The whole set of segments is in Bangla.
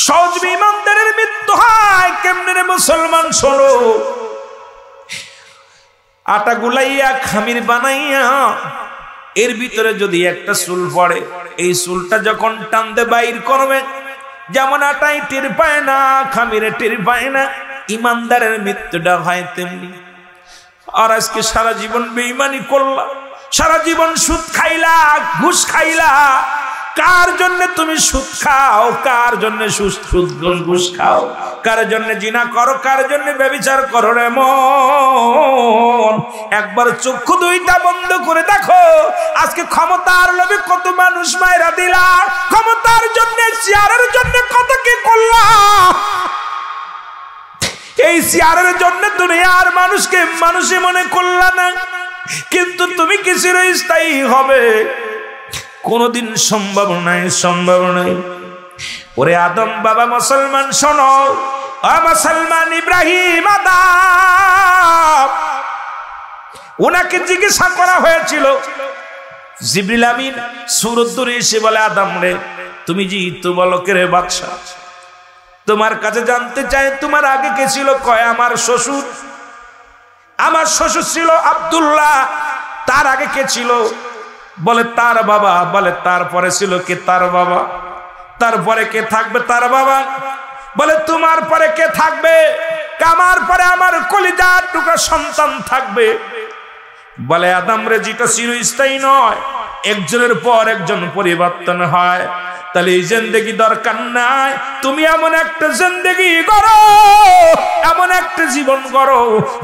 সহজ ইমানদারের মৃত্যু হয় কেমনে রে মুসলমান? শোনো, আটা গুলাইয়া খামির বানাইয়া এর ভিতরে যদি একটা চুল পড়ে, এই চুলটা যখন টানতে বাইর করবে, যেমন আটাই টের পায় না, খামিরে টের পায় না, ইমানদারের মৃত্যুটা হয় তেমনি। আর আজকে সারা জীবন বেঈমানি করলা, সারা জীবন সুদ খাইলা, ঘুষ খাইলা। কার জন্য তুমি সুদ খাও? কার জন্য সুদ ঘুষ খাও? কার জন্য জিনা করো? কার জন্য ব্যভিচার করো? রে মন, একবার চক্ষু দুইটা বন্ধ করে দেখো। আজকে ক্ষমতার লোভে কত মানুষ মায়েরা দিলা, ক্ষমতার জন্য, চেয়ারের জন্য কত কি করলা। এই চেয়ারের জন্য দুনিয়ার মানুষকে মানুষে মনে করলা না, কিন্তু তুমি কি চিরস্থায়ী হবে? কোনদিন সম্ভব নাই, সম্ভব নাই। ওরে আদম বাবা মুসলমান শোনো, মুসলমান ইব্রাহিম আদম, ওনাকে জিজ্ঞাসা করা হয়েছিল, জিবরিল আমিন সূরত দূরে এসে বলে, আদম রে তুমি জিতু বলকের বাদশা, তোমার কাছে জানতে চাই তোমার আগে কে ছিল? কয় আমার শ্বশুর। আমার শ্বশুর ছিল আব্দুল্লাহ। তার আগে কে ছিল? বলে তার বাবা। বলে তারপরে ছিল কে? তার বাবা। তারপরে কে থাকবে? তার বাবা। বলে তোমার পরে কে থাকবে? আমার পরে আমার কলিজার টুকরা সন্তান থাকবে। বলে আদম রে, যেটা চিরস্থায়ী নয়, একজনের পর একজন পরিবর্তন হয়, তাহলে এই জিন্দেগি দরকার নাই। তুমি এমন একটা জিন্দেগি করো, এমন একটা জীবন করো,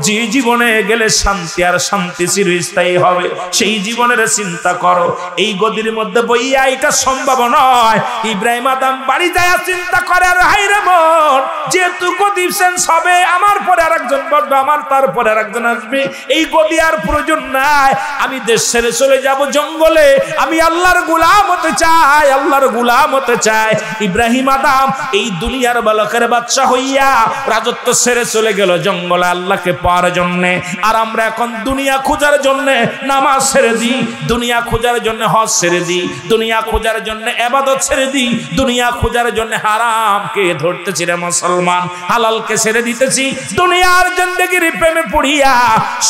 যে জীবনে গেলে শান্তি আর শান্তি চিরস্থায়ী হবে, সেই জীবনের চিন্তা করো। এই গদির মধ্যে বইয়া এটা সম্ভব নয়। ইব্রাহিম আদম বাড়ি যায় চিন্তা করে, আর হাই রে মন, যেহেতু গদি চেঞ্জ হবে, আমার পরে আরেকজন বসবে, আমার তারপরে আরেকজন আসবে, এই গদি আর প্রয়োজন নাই। আমি দেশ ছেড়ে চলে যাব জঙ্গলে, আমি আল্লাহর গোলাম হতে চাই, আল্লাহর গোলাম হতে চায়। ইব্রাহিম আদম এই দুনিয়ার বালকের বাচ্চা হইয়া রাজত্ব ছেড়ে চলে গেল জঙ্গলে আল্লাহকে পাওয়ার জন্য। আর আমরা এখন দুনিয়া খোঁজার জন্য নামাজ ছেড়ে দিই, দুনিয়া খোঁজার জন্য হজ ছেড়ে দিই, দুনিয়া খোঁজার জন্য ইবাদত ছেড়ে দিই, দুনিয়া খোঁজার জন্য হারামকে ধরতেছি রে মুসলমান, হালালকে ছেড়ে দিতেছি। দুনিয়ার জিন্দেগির প্রেমে পড়িয়া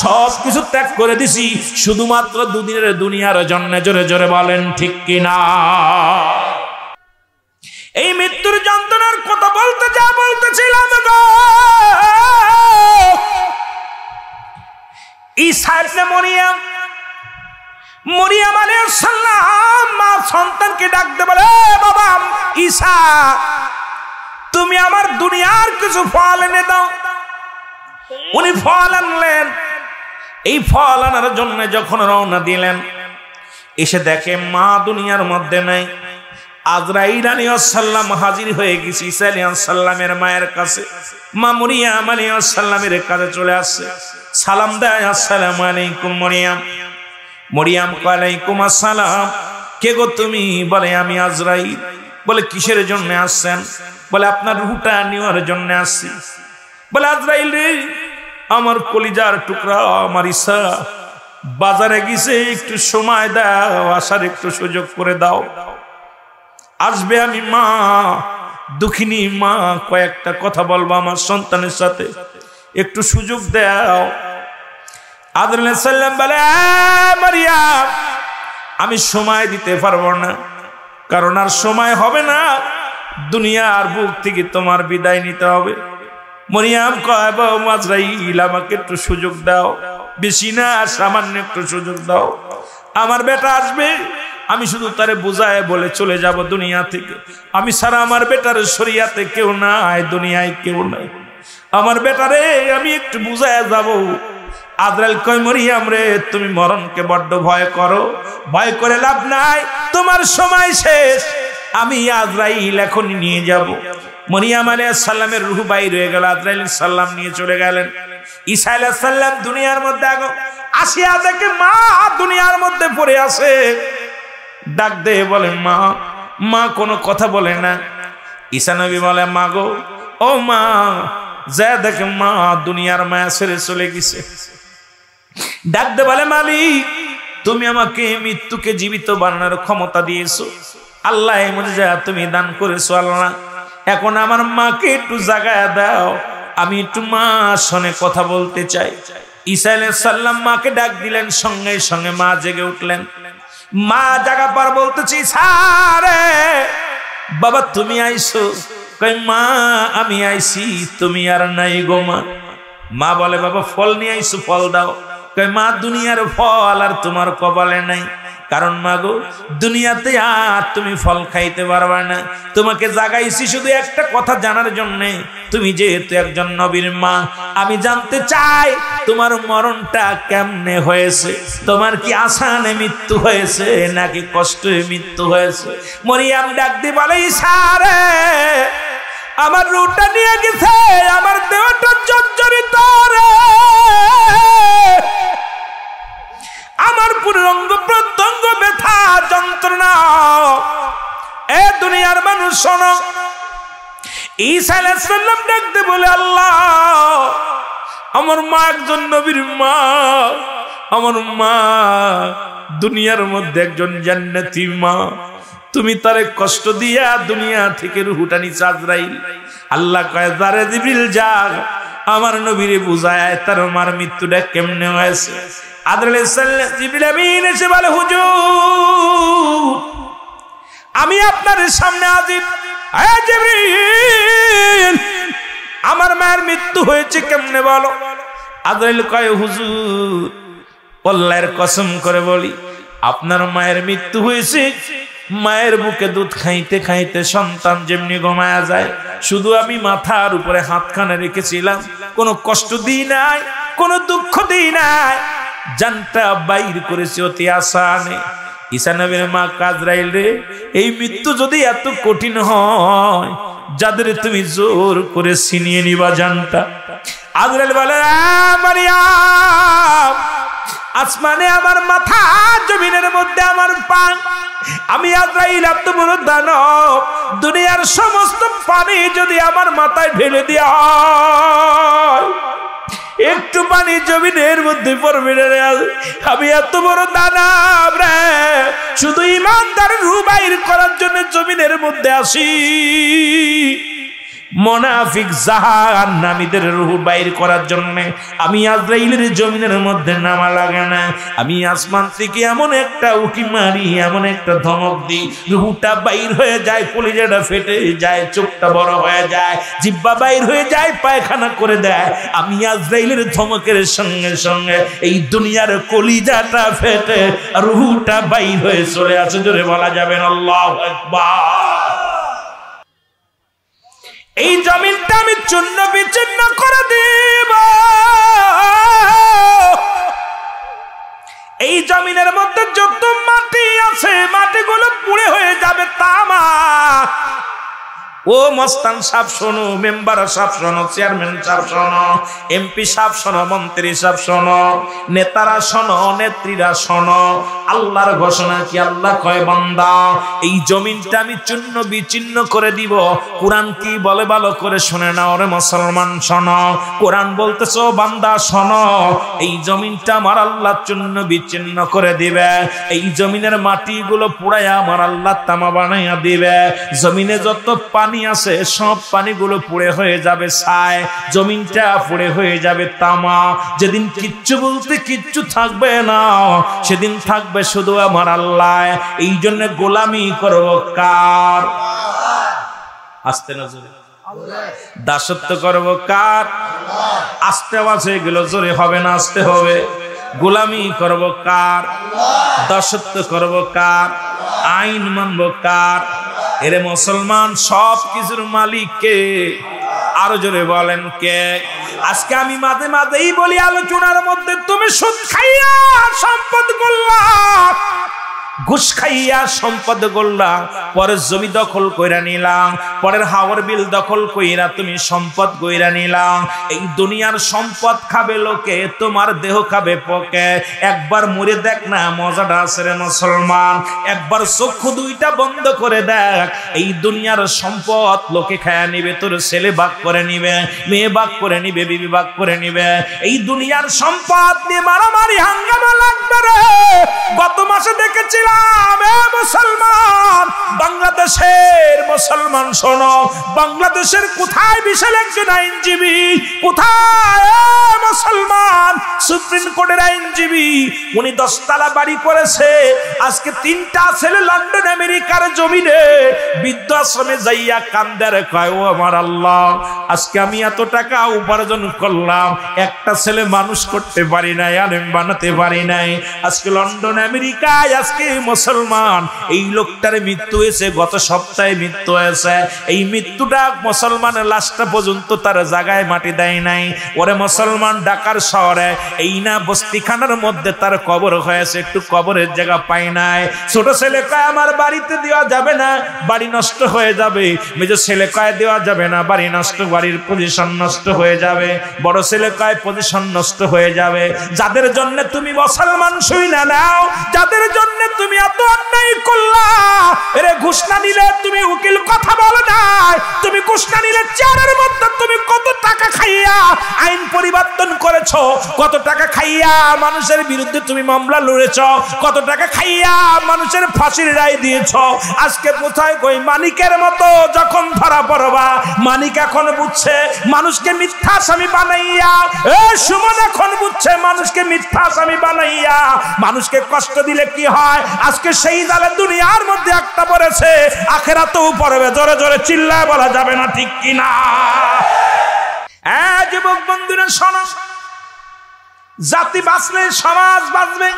সব কিছু ত্যাগ করে দিছি শুধুমাত্র দুদিনের দুনিয়ার জন্য। জোরে জোরে বলেন ঠিক কিনা? এই মৃত্যুর যন্ত্রণার কথা বলতে যা বলতেছিলাম গো, ঈসা ইবনে মরিয়ম, মরিয়ম আলাইহিস সালাম মা সন্তানকে ডাকতে বলে, বাবা ঈসা, তুমি আমার দুনিয়ার কিছু ফল এনে দাও। উনি ফল আনলেন। এই ফল আনার জন্য যখন রওনা দিলেন, এসে দেখে মা দুনিয়ার মধ্যে নাই। আজরাইল আলাইহিস সালাম হাজির হয়ে গেছে ঈসা আলাইহিস সালামের মায়ের কাছে। মা মরিয়ম আলাইহিস সালামের কাছে চলে আসছে, সালাম দেয়, আসসালামু আলাইকুম মরিয়ম। মরিয়ম ওয়ালাইকুম আসসালাম। কে গো তুমি? বলে আমি আজরাইল। বলে কিসের জন্য আসছেন? বলে আপনার রূহটা নেওয়ার জন্য আসছি। বলে আজরাইল রে, আমার কলিজার টুকরা আমার ঈসা বাজারে গেছে, একটু সময় দাও, আসার একটু সুযোগ করে দাও। আসবে, আমি মা, দুঃখিনী মা, কয়েকটা কথা বলবো আমার সন্তানের সাথে, একটু সুযোগ দাও। আদম আলাইহিস সালাম বলে, মারিয়াম, আমি সময় দিতে পারবো না, কারণ আর সময় হবে না, দুনিয়ার বুক থেকে তোমার বিদায় নিতে হবে। মরিয়ম কয়, বাবা আজরাইল, আমাকে একটু সুযোগ দাও, বেশি না, সামান্য একটু সুযোগ দাও। আমার বেটা আসবে, আমি শুধু তারে বুঝায় বলে চলে যাব দুনিয়া থেকে। আমি ছাড়া আমার বেটার শরিয়াতে কেউ নাই, দুনিয়ায় কেউ নাই। আমার বেটারে আমি একটু বুঝায় যাব। আজরাইল কয়, মরিয়ম রে, তুমি মরণকে বড্ড ভয় করো, ভয় করে লাভ নাই, তোমার সময় শেষ। আমি আজরাইল এখন নিয়ে যাব। মরিয়ম আলাইহিস সালামের রূহ বাইর হয়ে গেল, আজরাইল সালাম নিয়ে চলে গেলেন। ঈসা আলাইহিস সালাম দুনিয়ার মধ্যে আসিয়া দেখে মা দুনিয়ার মধ্যে পড়ে আছে। ডাক দে, বলে মা। মা কোনো কথা বলে না। ঈসা নবী বলে, মা গো, ও মা, যা দেখে মা দুনিয়ার মায়া ছেড়ে চলে গেছে। ডাক দে, বলে মালিক, তুমি আমাকে মৃত্যুকে জীবিত বানানোর ক্ষমতা দিয়েছো, আল্লাহ এই মুজিজা তুমি দান করেছো। আল্লাহ এখন আমার মাকে একটু জাগায়া দাও, আমি একটু মার সঙ্গে কথা বলতে চাই। ঈসা আলাইহিস সালাম মাকে ডাক দিলেন, সঙ্গে সঙ্গে মা জেগে উঠলেন। মা জাগা পর বলতেছি, ঈসা রে বাবা তুমি আইছো? কই মা আমি আইছি, তুমি আর নাই গো মা। মা বলে বাবা ফল নিয়ে আইছো, ফল দাও। কই মা দুনিয়ার ফল আর তোমার কপালে নাই, কারণ মা গো দুনিয়াতে আর তুমি ফল খাইতে পারবা না। তোমাকে জাগাইছি শুধু একটা কথা জানার জন্যে, তুমি যেহেতু একজন নবীর মা, আমি জানতে চাই তোমার মরণটা কেমনে হয়েছে। তোমার কি আসানে মৃত্যু হয়েছে নাকি কষ্টে মৃত্যু হয়েছে? মরিয়াম ডাক দিয়ে বলে, ঈসা রে আমার রূহটা নিয়ে গেছে, আমার দেহটা জর্জরিত রে, আমার পুরো অঙ্গ প্রত্যঙ্গ ব্যথা যন্ত্রণা। এ দুনিয়ার মানুষ শোনো। ঈসা আলাইহিস সালাম ডাকতে বলে, আল্লাহ আমার মা একজন নবীর মা, আমার মা দুনিয়ার মধ্যে একজন জান্নাতি মা, তুমি তারে কষ্ট দিয়া দুনিয়া থেকে রূহটা নিছে আজরাইল। আল্লাহ কয় যারে জিবরিল যা আমার নবীরে বুঝায় তার মার মৃত্যুটা কেমনে হয়েছে। আদরের সাল্লাল্লাহু জিবরিল আমিন এসে বলে, হুজুর আমি আপনার সামনে হাজির। এ জিবরিল আমার মায়ের মৃত্যু হয়েছে কেমনে বলো। আদরেল কয়, হুজুর আল্লাহর কসম করে বলি আপনার মায়ের মৃত্যু হয়েছে মায়ের বুকে দুধ খাইতে খাইতে সন্তান যেমনি ঘুমায়া যায়, শুধু আমি মাথার উপরে হাতখানা রেখেছিলাম, কোনো কষ্ট দিই নাই, কোনো দুঃখ দিই নাই, জানটা বাইর করেছি অতি আসানে। ঈসা নবীর মা আজরাইল রে, এই মৃত্যু যদি এত কঠিন হয়, যাদের তুমি জোর করে ছিনিয়ে নিবা জানটা। আজরাইল বলে, মারিয়াম আসমানে আমার মাথা, জমিনের মধ্যে আমার পা, আমি আজরাইল এত বড় দানব, দুনিয়ার সমস্ত পানি যদি আমার মাথায় ঢেলে দেয়া হয়, একটু পানি জমিনের মধ্যে পড়বে না। আমি এত বড় দানব রে, শুধু ইমানদারের রূহ বাইর করার জন্য জমিনের মধ্যে আসি, মুনাফিক জাহান্নামীদের রূহ বাইর করার জন্য আমি আজরাইলের জমিনের মধ্যে নামা লাগে না। আমি আসমান থেকে এমন একটা উকি মারি, এমন একটা ধমক দিই, রূহটা বাইর হয়ে যায়, কলিজাটা ফেটে যায়, চোখটা বড় হয়ে যায়, জিহ্বা বাইর হয়ে যায়, পায়খানা করে দেয়। আমি আজরাইলের ধমকের সঙ্গে সঙ্গে এই দুনিয়ার কলিজাটা ফেটে রূহটা বাইর হয়ে চলে আসে। জোরে বলা যাবে না আল্লাহু আকবার। এই জমিনটা আমি চূর্ণ বিচূর্ণ করে দিব, এই জমিনের মধ্যে যত মাটি আছে মাটিগুলো পুড়ে হয়ে যাবে তামা। ও মস্তান সাহেব শোনো, মেম্বার সাহেব শোনো, চেয়ারম্যান সাহেব শোনো, এমপি সাহেব শোনো, মন্ত্রী সাহেব শোনো, নেতারা শোনো, নেত্রীরা শোনো, আল্লাহর ঘোষণা কি? আল্লাহ কয় বান্দা এই জমিনটা আমি চূর্ণ বিচূর্ণ করে দিব। কোরআন কি বলে ভালো করে শুনে নাও রে মুসলমান, শোনো। কোরআন বলতেছে বান্দা শোনো, এই জমিনটা আমার আল্লাহ চূর্ণ বিচূর্ণ করে দিবে। এই জমিনের মাটিগুলো পুড়াইয়া আমার আল্লাহ তামা বানাইয়া দিবে। জমিনে যত পানি আছে সব পানিগুলো পুড়ে হয়ে যাবে ছাই, জমিনটা পুড়ে হয়ে যাবে তামা। যেদিন কিচ্ছু বলতে কিচ্ছু থাকবে না, সেদিন থাকবে শুধু আমার আল্লাহ। এই জন্য গোলামি করব কার? আস্তে না জোরে। দাসত্ব করব কার? আস্তে আওয়াজে এগুলো জোরে হবে না, আস্তে হবে। গোলামি করব কার? দাসত্ব করব কার? আইন মানব কার? এরে মুসলমান, সব কিছুর মালিক কে? আরো জোরে বলেন কে? আজকে আমি মাঝে মাঝেই বলি আলোচনার মধ্যে, তুমি সুদ খাইয়া সম্পদ করলা, ঘুষ খাইয়া সম্পদ করলা, পরের জমি দখল কইরা নিলাম, পরের হাওয়ার বিল দখল কইরা তুমি সম্পদ কইরা নিলাম। এই দুনিয়ার সম্পদ খাবে লোকে, তোমার দেহ খাবে পোকে। একবার মরে দেখ না, মজাটা আছে রে মুসলমান। একবার চক্ষু দুইটা বন্ধ করে দেখ, এই দুনিয়ার সম্পদ লোকে খায়া নিবে, তোর ছেলে ভাগ করে নিবে, মেয়ে ভাগ করে নিবে, বিবি ভাগ করে নিবে। এই দুনিয়ার সম্পদ নিয়ে মারামারি হাঙ্গামা লাগবে রে। গত মাসে দেখেছি দিলাম, এ মুসলমান, বাংলাদেশের মুসলমান শোনো, বাংলাদেশের কোথায় বিশাল একজন আইনজীবী, কোথায় মুসলমান সুপ্রিম কোর্টের আইনজীবী, উনি 10 তলা বাড়ি করেছে, আজকে 3টা ছেলে লন্ডন আমেরিকার জমিনে বৃদ্ধাশ্রমে যাইয়া কান্দারে কয়, ও আমার আল্লাহ, আজকে আমি এত টাকা উপার্জন করলাম, একটা ছেলে মানুষ করতে পারি নাই, আলেম বানাতে পারি নাই, আজকে লন্ডন আমেরিকায় আজকে মুসলমান, এই লোকটার মৃত্যু হয়েছে, গত সপ্তাহে মৃত্যু হয়েছে, এই মৃত্যুটা মুসলমানের লাশটা পর্যন্ত তার জায়গায় মাটি দেয় নাই। ওরে মুসলমান, ঢাকার শহরে এই না বস্তিখানার মধ্যে তার কবর হয়েছে, একটু কবরের জায়গা পাই নাই। ছোট ছেলে কয় আমার বাড়িতে দেওয়া যাবে না, বাড়ি নষ্ট হয়ে যাবে। মেজ ছেলে কয় দেওয়া যাবে না, বাড়ি নষ্ট, বাড়ির পজিশন নষ্ট হয়ে যাবে। বড় ছেলে কয় পজিশন নষ্ট হয়ে যাবে। যাদের জন্য তুমি মুসলমান শুই না নাও, যাদের জন্য তুমি এত অন্যায় করলা, এরে ঘুষ না নিলে তুমি উকিল কথা বলো না, তুমি ঘুষ না নিলে চেয়ারের মধ্যে তুমি কত টাকা খাইয়া আইন পরিবর্তন করেছো, কত টাকা খাইয়া মানুষের বিরুদ্ধে তুমি মামলা লড়েছ, কত টাকা খাইয়া মানুষের ফাঁসির রায় দিয়েছ। আজকে কোথায় কই মানিকের মতো যখন ধরা পড়বা, মানিক এখন বুঝছে মানুষকে মিথ্যা আসামি বানাইয়া, এ সুমন এখন বুঝছে মানুষকে মিথ্যা আসামি বানাইয়া মানুষকে কষ্ট দিলে কি হয়। আজকে সেই জালে দুনিয়ার মধ্যে একটা পড়েছে, আখেরাতেও পড়বে। জোরে জোরে চিল্লায় বলা যাবে না, ঠিক কিনা? যুবক বন্ধুরা শোনো, জাতি বাঁচলে সমাজ বাঁচবে,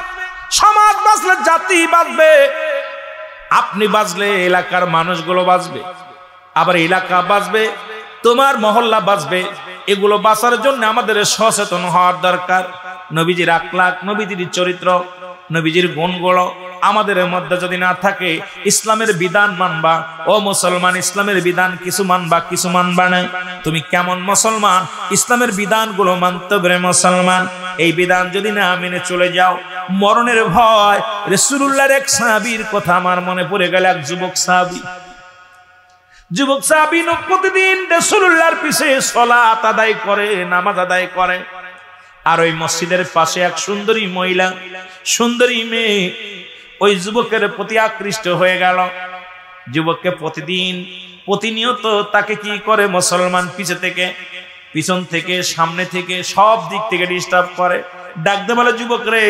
সমাজ বাঁচলে জাতি বাঁচবে, আপনি বাঁচলে এলাকার মানুষগুলো বাঁচবে, আবার এলাকা বাঁচবে, তোমার মহল্লা বাঁচবে। এগুলো বাঁচার জন্য আমাদের সচেতন হওয়ার দরকার। নবীজির আখলাক, নবীজির চরিত্র, নবীজির গুণগুলো আমাদের মধ্যে যদি না থাকে, ইসলামের বিধান মানবা, ও মুসলমান, ইসলামের বিধান কিছু মানবা, কিছু মানবা না। তুমি কেমন মুসলমান? ইসলামের বিধানগুলো মানতে হবে মুসলমান। এই বিধান যদি না মেনে চলে যাও, মরণের ভয়। রাসূলুল্লাহর এক সাহাবীর কথা আমার মনে পড়ে গেল। এক যুবক সাহাবী প্রতিদিন রাসূলুল্লাহর পিছে সালাত আদায় করে, নামাজ আদায় করে। আর ওই মসজিদের পাশে এক সুন্দরী মহিলা, সুন্দরী মেয়ে ওই যুবকের প্রতি আকৃষ্ট হয়ে গেল। যুবককে প্রতিনিয়ত তাকে কি করে, মুসলমান পিছন থেকে সামনে থেকে সব দিক থেকে ডিস্টার্ব করে। ডাকতে বলে, যুবক রে,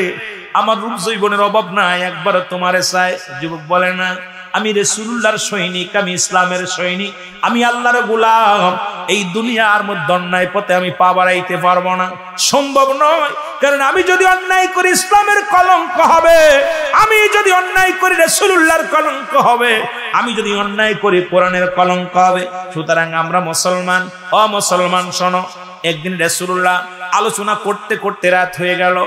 আমার রূপ যৌবনের অভাব নাই, একবার তোমারে চাই। যুবক বলে, না, আমি রাসূলুল্লাহর সৈনিক, আমি ইসলামের সৈনিক, আমি আল্লাহর গোলাম। এই দুনিয়ার মধ্যে অন্যায় পথে আমি পা বাড়াইতে পারবো না, সম্ভব নয়। কারণ আমি যদি অন্যায় করি ইসলামের কলঙ্ক হবে, আমি যদি অন্যায় করি রাসূলুল্লাহর কলঙ্ক হবে, আমি যদি অন্যায় করি কোরআনের কলঙ্ক হবে। সুতরাং আমরা মুসলমান, মুসলমান শোনো। একদিন রাসূলুল্লাহ আলোচনা করতে করতে রাত হয়ে গেল।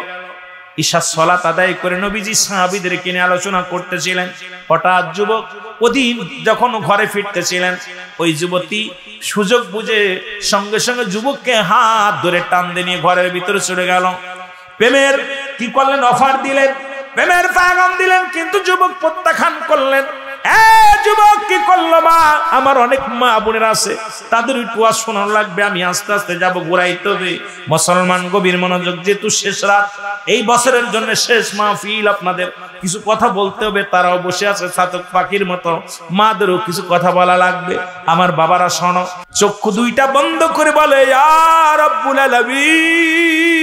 ঈশার সালাত আদায় করে নবীজি সাহাবীদেরকে নিয়ে আলোচনা করতেছিলেন। হঠাৎ যুবক ওদিন যখন ঘরে ফিরতেছিলেন, ওই যুবতী সুযোগ বুঝে সঙ্গে সঙ্গে যুবককে হাত ধরে টান দিয়ে নিয়ে ঘরের ভিতরে চলে গেল। প্রেমের কি করলেন? অফার দিলেন, প্রেমের পায়গাম দিলেন, কিন্তু যুবক প্রত্যাখ্যান করলেন। যুবক কি করলো? মা, আমার অনেক মা বোনের আছে, তাদের একটু শোনানো লাগবে, আমি আস্তে আস্তে যাবো, ঘুরাইতে হবে। মুসলমান গভীর মনোযোগ, যেহেতু শেষ রাত, এই বছরের জন্য শেষ মাহফিল, আপনাদের কিছু কথা বলতে হবে। তারাও বসে আছে চাতক পাখির মতো, মাদেরও কিছু কথা বলা লাগবে। আমার বাবারা শোনো, চক্ষু দুইটা বন্ধ করে বলে, ইয়া রাব্বুল আলামিন,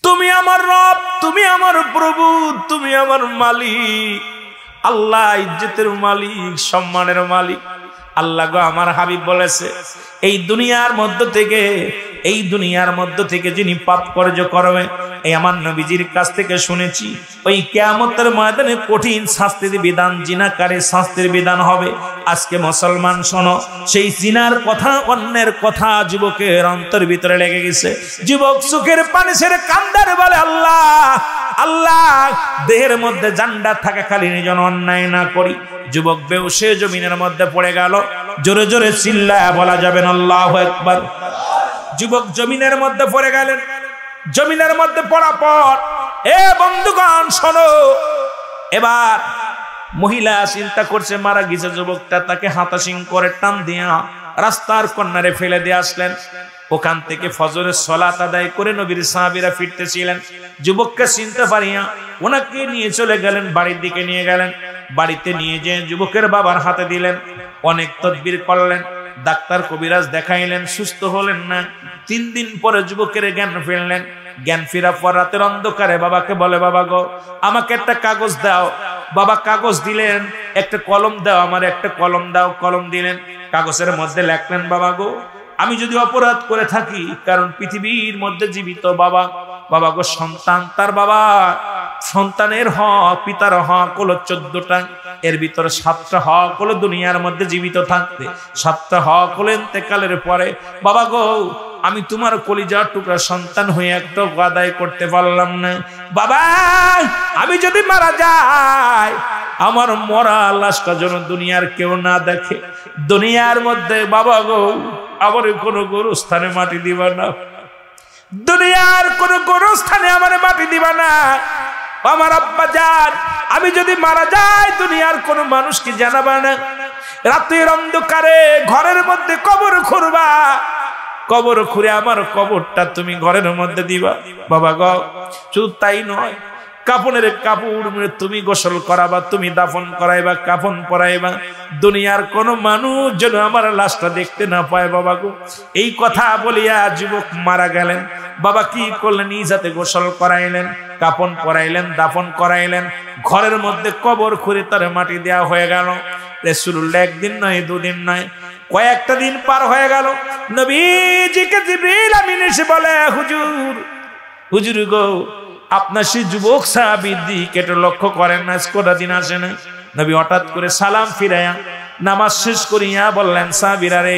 তুমি আমার রব, তুমি আমার প্রভু, তুমি আমার মালিক। আল্লাহ ইজ্জতের মালিক, সম্মানের মালিক। আল্লাহ গো, আমার হাবিব বলেছে, এই দুনিয়ার মধ্য থেকে যিনি পাপ কার্য করবে, এই আমার নবীজির কাছ থেকে শুনেছি, ওই কিয়ামতের ময়দানে কঠিন শাস্তির বিধান, জিনাকারী শাস্তির বিধান হবে। আজকে মুসলমান শোনো, সেই জিনার কথা, অন্যের কথা যুবকের অন্তর ভিতরে লেগে গেছে। যুবক চোখের পানি ছেড়ে কান্দারে বলে, আল্লাহ, আল্লাহ, দেহের মধ্যে জান্ডা থাকা খালি যেন অন্যায় না করি। যুবক বেহুশে জমিনের মধ্যে পড়ে গেল। জোরে জোরে চিল্লায়া বলা যাবে না আল্লাহু আকবার। যুবক জমিনের মধ্যে পড়ে গেলেন। জমিনের মধ্যে পড়া পর, এ বন্ধুগণ শোনো, এবার মহিলা চিন্তা করছে মারা গেছে যুবকটা, তাকে হাতাশিং করে টান দিয়া রাস্তার কর্নারে ফেলে দিয়ে আসলেন। ওখান থেকে ফজরের সালাত আদায় করে নবীর সাহাবীরা ফিরতেছিলেন। যুবককে চিনতে পারিয়া ওনাকে নিয়ে চলে গেলেন, বাড়ির দিকে নিয়ে গেলেন। বাড়িতে নিয়ে যেয়ে যুবকের বাবার হাতে দিলেন। অনেক তদবির করলেন, ডাক্তার কবিরাজ দেখাইলেন, সুস্থ হলেন না। 3 দিন পরে যুবকের জ্ঞান ফিরলেন। জ্ঞান ফেরা পর রাতের অন্ধকারে বাবাকে বলে, বাবা গো আমাকে একটা কাগজ দাও। বাবা কাগজ দিলেন। একটা কলম দাও, আমার একটা কলম দাও। কলম দিলেন, কাগজের মধ্যে লেখলেন, বাবা গো আমি যদি অপরাধ করে থাকি, কারণ পৃথিবীর মধ্যে জীবিত বাবা, বাবা গো সন্তান, তার বাবা সন্তানের হক, পিতার হক হলো 14টা, এর ভিতরে 7টা হক হলো দুনিয়ার মধ্যে জীবিত থাকতে, 7টা হক হলো ইন্তেকালের পরে। বাবা গো আমি তোমার কলিজার টুকরা সন্তান হয়ে একটা আদায় করতে পারলাম না। বাবা আমি যদি মারা যাই, আমার মরা লাশটা যেন দুনিয়ার কেউ না দেখে। দুনিয়ার মধ্যে বাবা গো আমার কোনো গোরস্থানে মাটি দিবা না, দুনিয়ার কোন গোরস্থানে আমার মাটি দিবা না। আমার আব্বা জান আমি যদি মারা যাই, দুনিয়ার কোন মানুষকে জানাবা না। রাতের অন্ধকারে ঘরের মধ্যে কবর খুঁড়বা, কবর খুঁড়ে আমার কবরটা তুমি ঘরের মধ্যে দিবা। বাবা গো শুধু তাই নয়, কাফনের কাপড় তুমি গোসল করাবা, তুমি দাফন করাইবা, কাফন পরাইবা। দুনিয়ার কোন মানুষ যেন আমার লাশটা দেখতে না পায়। বাবা গো এই কথা বলিয়া যুবক মারা গেলেন। বাবা কি করলেন? ইজাতে গোসল করাইলেন, কাফন পরাইলেন, দাফন করাইলেন। ঘরের মধ্যে কবর খুঁড়ে তার মাটি দেওয়া হয়ে গেল। রাসূলুল্লাহ 1 দিন নয় 2 দিন নয়, কয়েকটা দিন পার হয়ে গেল। নবীজিকে জিবরিল আমিন এসে বলে, হুজুর হুজুর গো আপনার সেই যুবক সাহাবীর দিকে একটু লক্ষ্য করেন না, কটা দিন আসে না। নবী হঠাৎ করে সালাম ফিরাইয়া নামাজ শেষ করিয়া বললেন, সাহাবীরা রে,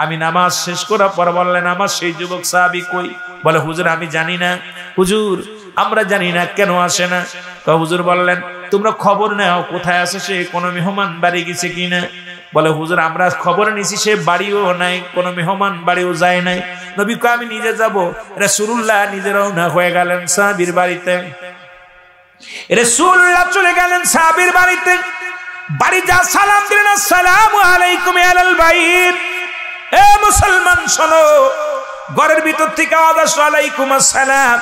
আমি নামাজ শেষ করার পর বললেন, আমার সেই যুবক সাহাবী কই? বলে, হুজুর আমি জানি না। হুজুর আমরা জানি না, কেন আসে না? তো হুজুর বললেন, তোমরা খবর নাও কোথায় আছে সে, কোনো মেহমান বাড়ি গেছে কিনা। বলে, হুজুর আমরা খবর নিছি সে বাড়িও নাই, কোনো মেহমান বাড়িও যায় নাই। নবী কয়, আমি নিজে যাব। রাসূলুল্লাহ নিজেরাও না হয়ে গেলেন সাহাবীর বাড়িতে। রাসূলুল্লাহ চলে গেলেন সাহাবীর বাড়িতে। বাড়ি যা সালাম দিলেন, আসসালামু আলাইকুম আলাল বাইত। এ মুসলমান শোনো, ঘরের ভিতর থেকে আওয়াজ আসলো, আলাইকুম আসসালাম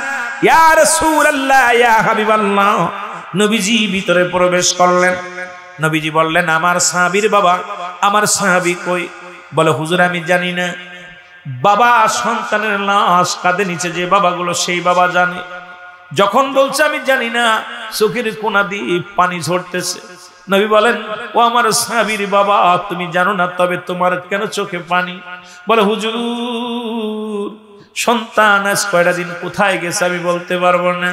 ইয়া রাসূলুল্লাহ ইয়া হাবিবাল্লাহ। নবীজি ভিতরে প্রবেশ করলেন। নবীজি বললেন, আমার সাহাবীর বাবা, আমার সাহাবী কই? বলে, হুজুর আমি জানি না। বাবা সন্তানের লাশ কাঁধে নিচে যে বাবাগুলো, সেই বাবা জানে। যখন বলছে আমি জানি না, চোখের কোনা দিয়ে পানি ঝরতেছে। নবী বলেন, ও আমার সাহাবীর বাবা, তুমি জানো না, তবে তোমার কেন চোখে পানি? বলে, হুজুর সন্তান আজ কয়টা দিন কোথায় গেছে আমি বলতে পারবো না।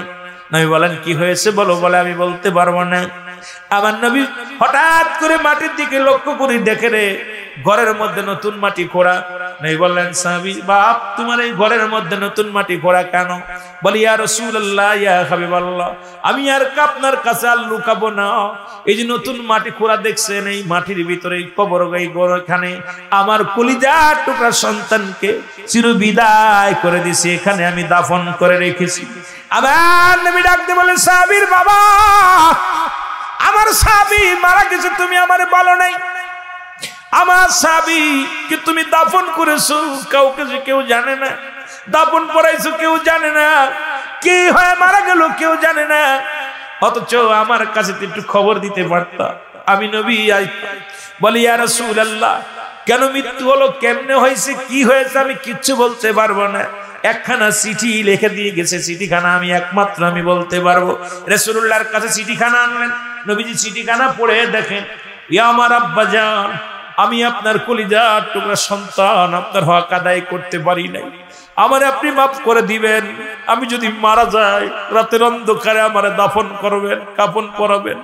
নবী বলেন, কি হয়েছে বলো। বলে, আমি বলতে পারবো না। আমার নবী হঠাৎ করে মাটির দিকে লক্ষ্য করে দেখে রে, ঘরের মধ্যে নতুন মাটি খোঁড়া। নবী বললেন, সাহাবী বাপ তোমার এই ঘরের মধ্যে নতুন মাটি খোঁড়া কেন? বলি, ইয়া রাসূলুল্লাহ ইয়া হাবিবাল্লাহ, আমি আর আপনার কাছে আর লুকাবো না। এই যে নতুন মাটি খোঁড়া দেখছেন, এই মাটির ভিতরে কবর, এই এখানে আমার কলিজার টুকরা সন্তানকে চিরবিদায় করে দিছি, এখানে আমি দাফন করে রেখেছি। আমার নবী ডাকতে বলেন, সাহাবীর বাবা, আমার সাহাবী মারা গেছে, তুমি আমারে বলো নাই। আমার সাহাবী কি তুমি দাফন করেছো, কাউকে যে কেউ জানে না। দাফন পড়াইছো, কেউ জানে না। কি হয় মারা গেল, কেউ জানে না। অথচ আমার কাছে একটু খবর দিতে পারতা, আমি নবী। বলি, ইয়া রাসূলুল্লাহ, কেন মৃত্যু হলো, কেমনে হয়েছে, কি হয়েছে আমি কিচ্ছু বলতে পারবো না। একখানা চিঠি লিখে দিয়ে গেছে, চিঠিখানা আমি একমাত্র আমি বলতে পারবো। রাসূলুল্লাহর কাছে চিঠিখানা আনলেন। নবীজি চিঠিখানা পড়ে দেখেন, ইয়া আমার আব্বাজান, আমি আপনার কলিজার টুকরা সন্তান, আপনার হক আদায় করতে পারি নাই, আমারে আপনি মাফ করে দিবেন। আমি যদি মারা যাই, রাতের অন্ধকারে আমারে দাফন করবেন, কাফন পরাবেন।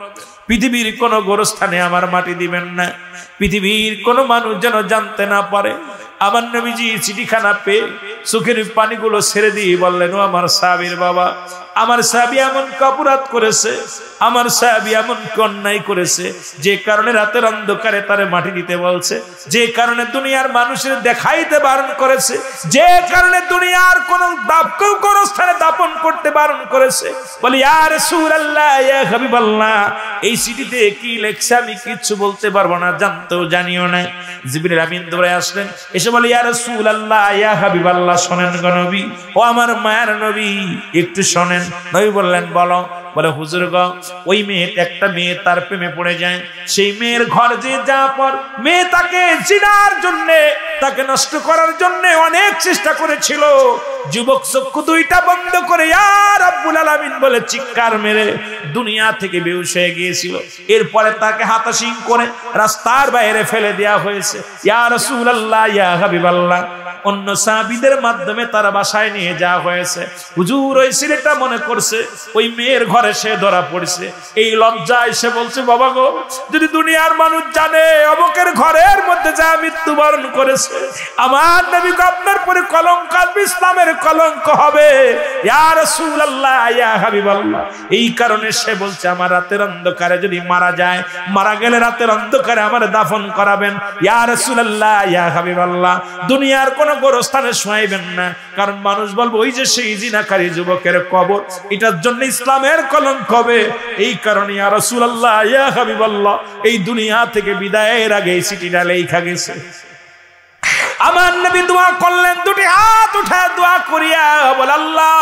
পৃথিবীর কোন গোরস্থানে আমার মাটি দিবেন না, পৃথিবীর কোন মানুষ যেন জানতে না পারে। আমার নবীজি চিঠিখানা পেয়ে চোখের পানিগুলো ছেড়ে দিয়ে বললেন, ও আমার সাহাবীর বাবা, আমার সাহাবী এমন অপরাধ করেছে, আমার সাহাবী এমন অন্যায় করেছে, যে কারণে রাতের অন্ধকারে তারে মাটি দিতে বলছে, যে কারণে দুনিয়ার মানুষের দেখাইতে বারণ করেছে, যে কারণে দুনিয়ার কোন স্থানে দাপন করতে বারণ করেছে। বলি ইয়া রাসূলুল্লাহ, ইয়া হাবিবাল্লাহ, এই চিঠিতে কি লেখছে আমি কিচ্ছু বলতে পারবো না, জানতেও জানিও না। জিবরিল আমিন দৌড়ে আসলেন, এসে বলে ইয়া রাসূলুল্লাহ, ইয়া হাবিবাল্লাহ, শোনেন গো নবী, ও আমার মায়ের নবী, একটু শোনেন। নবী বললেন বলো। বলে হুজুর গো, ওই একটা মেয়ে তার প্রেমে পড়ে যায়, সেই মেয়ের ঘর যে যা পর মেয়ে তাকে জিনার জন্য, তাকে নষ্ট করার জন্য অনেক চেষ্টা করেছিল। যুবক চক্ষু দুইটা বন্ধ করে ইয়া রাব্বুল আলামিন বলে চিৎকার মেরে দুনিয়া থেকে বেহুশ হয়ে গিয়েছিল। এরপরে তাকে হাতাশিং করে রাস্তার বাইরে ফেলে দেওয়া হয়েছে। ইয়া রাসূলুল্লাহ, ইয়া হাবিবাল্লাহ, অন্য সাহাবীদের মাধ্যমে তার বাসায় নিয়ে যাওয়া হয়েছে। হুজুর ওই ছেলেটা মনে করছে ওই মেয়ের ঘরে সে ধরা পড়ছে, এই লজ্জায় সে বলছে বাবা গো, যদি দুনিয়ার মানুষ জানে অমুকের ঘরের মধ্যে যা মৃত্যুবরণ করেছে, আমার নবী আপনার পরে কলঙ্ক আসবে, ইসলামের কলঙ্ক হবে। ইয়া রাসূলুল্লাহ, ইয়া হাবিবাল্লাহ, এই কারণে সে বলছে আমার রাতের অন্ধকারে যদি মারা যায়, মারা গেলে রাতের অন্ধকারে আমার দাফন করাবেন। ইয়া রাসূলুল্লাহ, ইয়া হাবিবাল্লাহ, দুনিয়ার কোন গোরস্থানে শোয়াইবেন না, কারণ মানুষ বলবে ওই যে সেই জিনাকারী যুবকের কবর, এটার জন্য ইসলামের কলঙ্ক হবে। এই কারণে ইয়া রাসূলুল্লাহ, ইয়া হাবিবাল্লাহ, এই দুনিয়া থেকে বিদায়ের আগে এই চিঠিটা লেখা গেছে। আমার নবী দোয়া করলেন, দুটি হাত উঠায় দোয়া করিয়া বল আল্লাহ,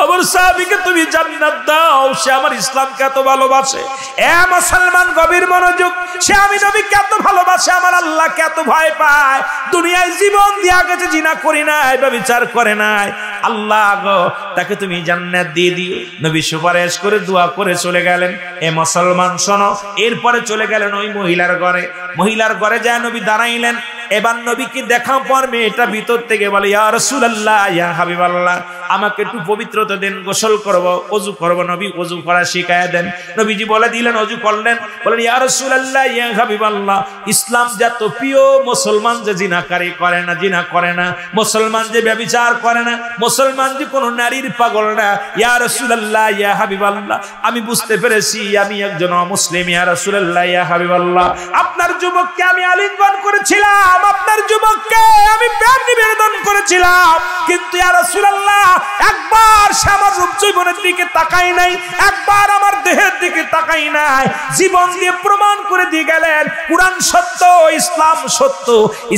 আমার সাহাবীকে তুমি জান্নাত দাও, সে আমার ইসলামকে এত ভালোবাসে। এ মুসলমান গভীর মনোযোগ, সে আমি নবীকে এত ভালোবাসে, আমার আল্লাহকে এত ভয় পায়, দুনিয়ায় জীবন দিয়া গেছে, জিনা করি নাই, ব্যভিচার করে নাই, আল্লাহ গো তাকে তুমি জান্নাত দিয়ে দিও। নবী সুপারিশ করে দোয়া করে চলে গেলেন। এ মুসলমান শোনো, এরপরে চলে গেলেন ওই মহিলার ঘরে। মহিলার ঘরে যায় নবী দাঁড়াইলেন। এবার নবীকে দেখা পর মেয়েটা ভিতর থেকে বলে ইয়া রাসূলুল্লাহ, ইয়া হাবিবাল্লাহ, আমাকে একটু পবিত্রতা দেন, গোসল করব, ওযু করব। নবী ওযু করা শিখায়া দেন। নবীজি বলে দিলেন, ওযু করলেন। বলেন ইয়া রাসূলুল্লাহ, ইয়া হাবিবাল্লাহ, ইসলাম যত প্রিয়, মুসলমান যে জিনাকারী করে না, জিনা করে না, মুসলমান যে ব্যভিচার করে না, মুসলমান যে কোনো নারীর পাগল না। ইয়া রাসূলুল্লাহ, ইয়া হাবিবাল্লাহ, আমি বুঝতে পেরেছি আমি একজন অমুসলিম। ইয়া রাসূলুল্লাহ, ইয়া হাবিবাল্লাহ, আপনার যুবককে আমি আলিঙ্গন করেছিলাম, আপনার যুবককে আমি প্রেম নিবেদন করেছিলাম, কিন্তু ইয়া রাসূলুল্লাহ একবার সে আমার রূপ যৌবনের দিকে তাকাই নাই, একবার আমার দেহের দিকে তাকাই নাই। জীবন দিয়ে প্রমাণ করে দিয়ে গেলেন কুরআন সত্য, ইসলাম সত্য।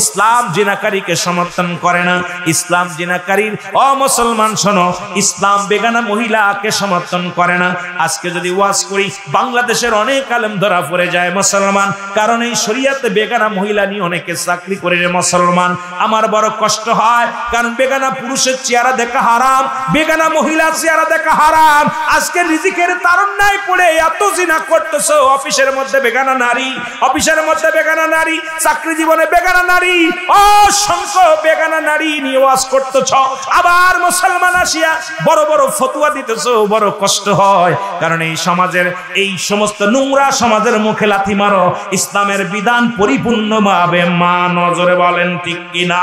ইসলাম জিনাকারীকে সমর্থন করে না, ইসলাম জিনাকারীর অমুসলমান শোনো, ইসলাম বেগানা মহিলাকে সমর্থন করে না। আজকে যদি ওয়াজ করি, বাংলাদেশের অনেক আলেম ধরা পড়ে যায় মুসলমান, কারণ এই শরীয়তে বেগানা মহিলা নিয়ে অনেকে চাকরি করে রে মুসলমান। আমার বড় কষ্ট হয়, কারণ বেগানা পুরুষের চেহারা দেখা হারাম, বেগানা মহিলার চেহারা দেখা হারাম। আজকে রিজিকের তারুণ্যায় পড়ে এত জিনা করতেছো, অফিসের মধ্যে বেগানা নারী, অফিসের মধ্যে বেগানা নারী, চাকরি জীবনে বেগানা নারী, অসংখ্য বেগানা নারী নিয়ে ওয়াজ করতেছ, আবার মুসলমান আসিয়া বড় বড় ফতোয়া দিতেছো। বড় কষ্ট হয়, কারণ এই সমাজের, এই সমস্ত নোংরা সমাজের মুখে লাথি মারো, ইসলামের বিধান পরিপূর্ণভাবে নজরে বলেন ঠিক কিনা?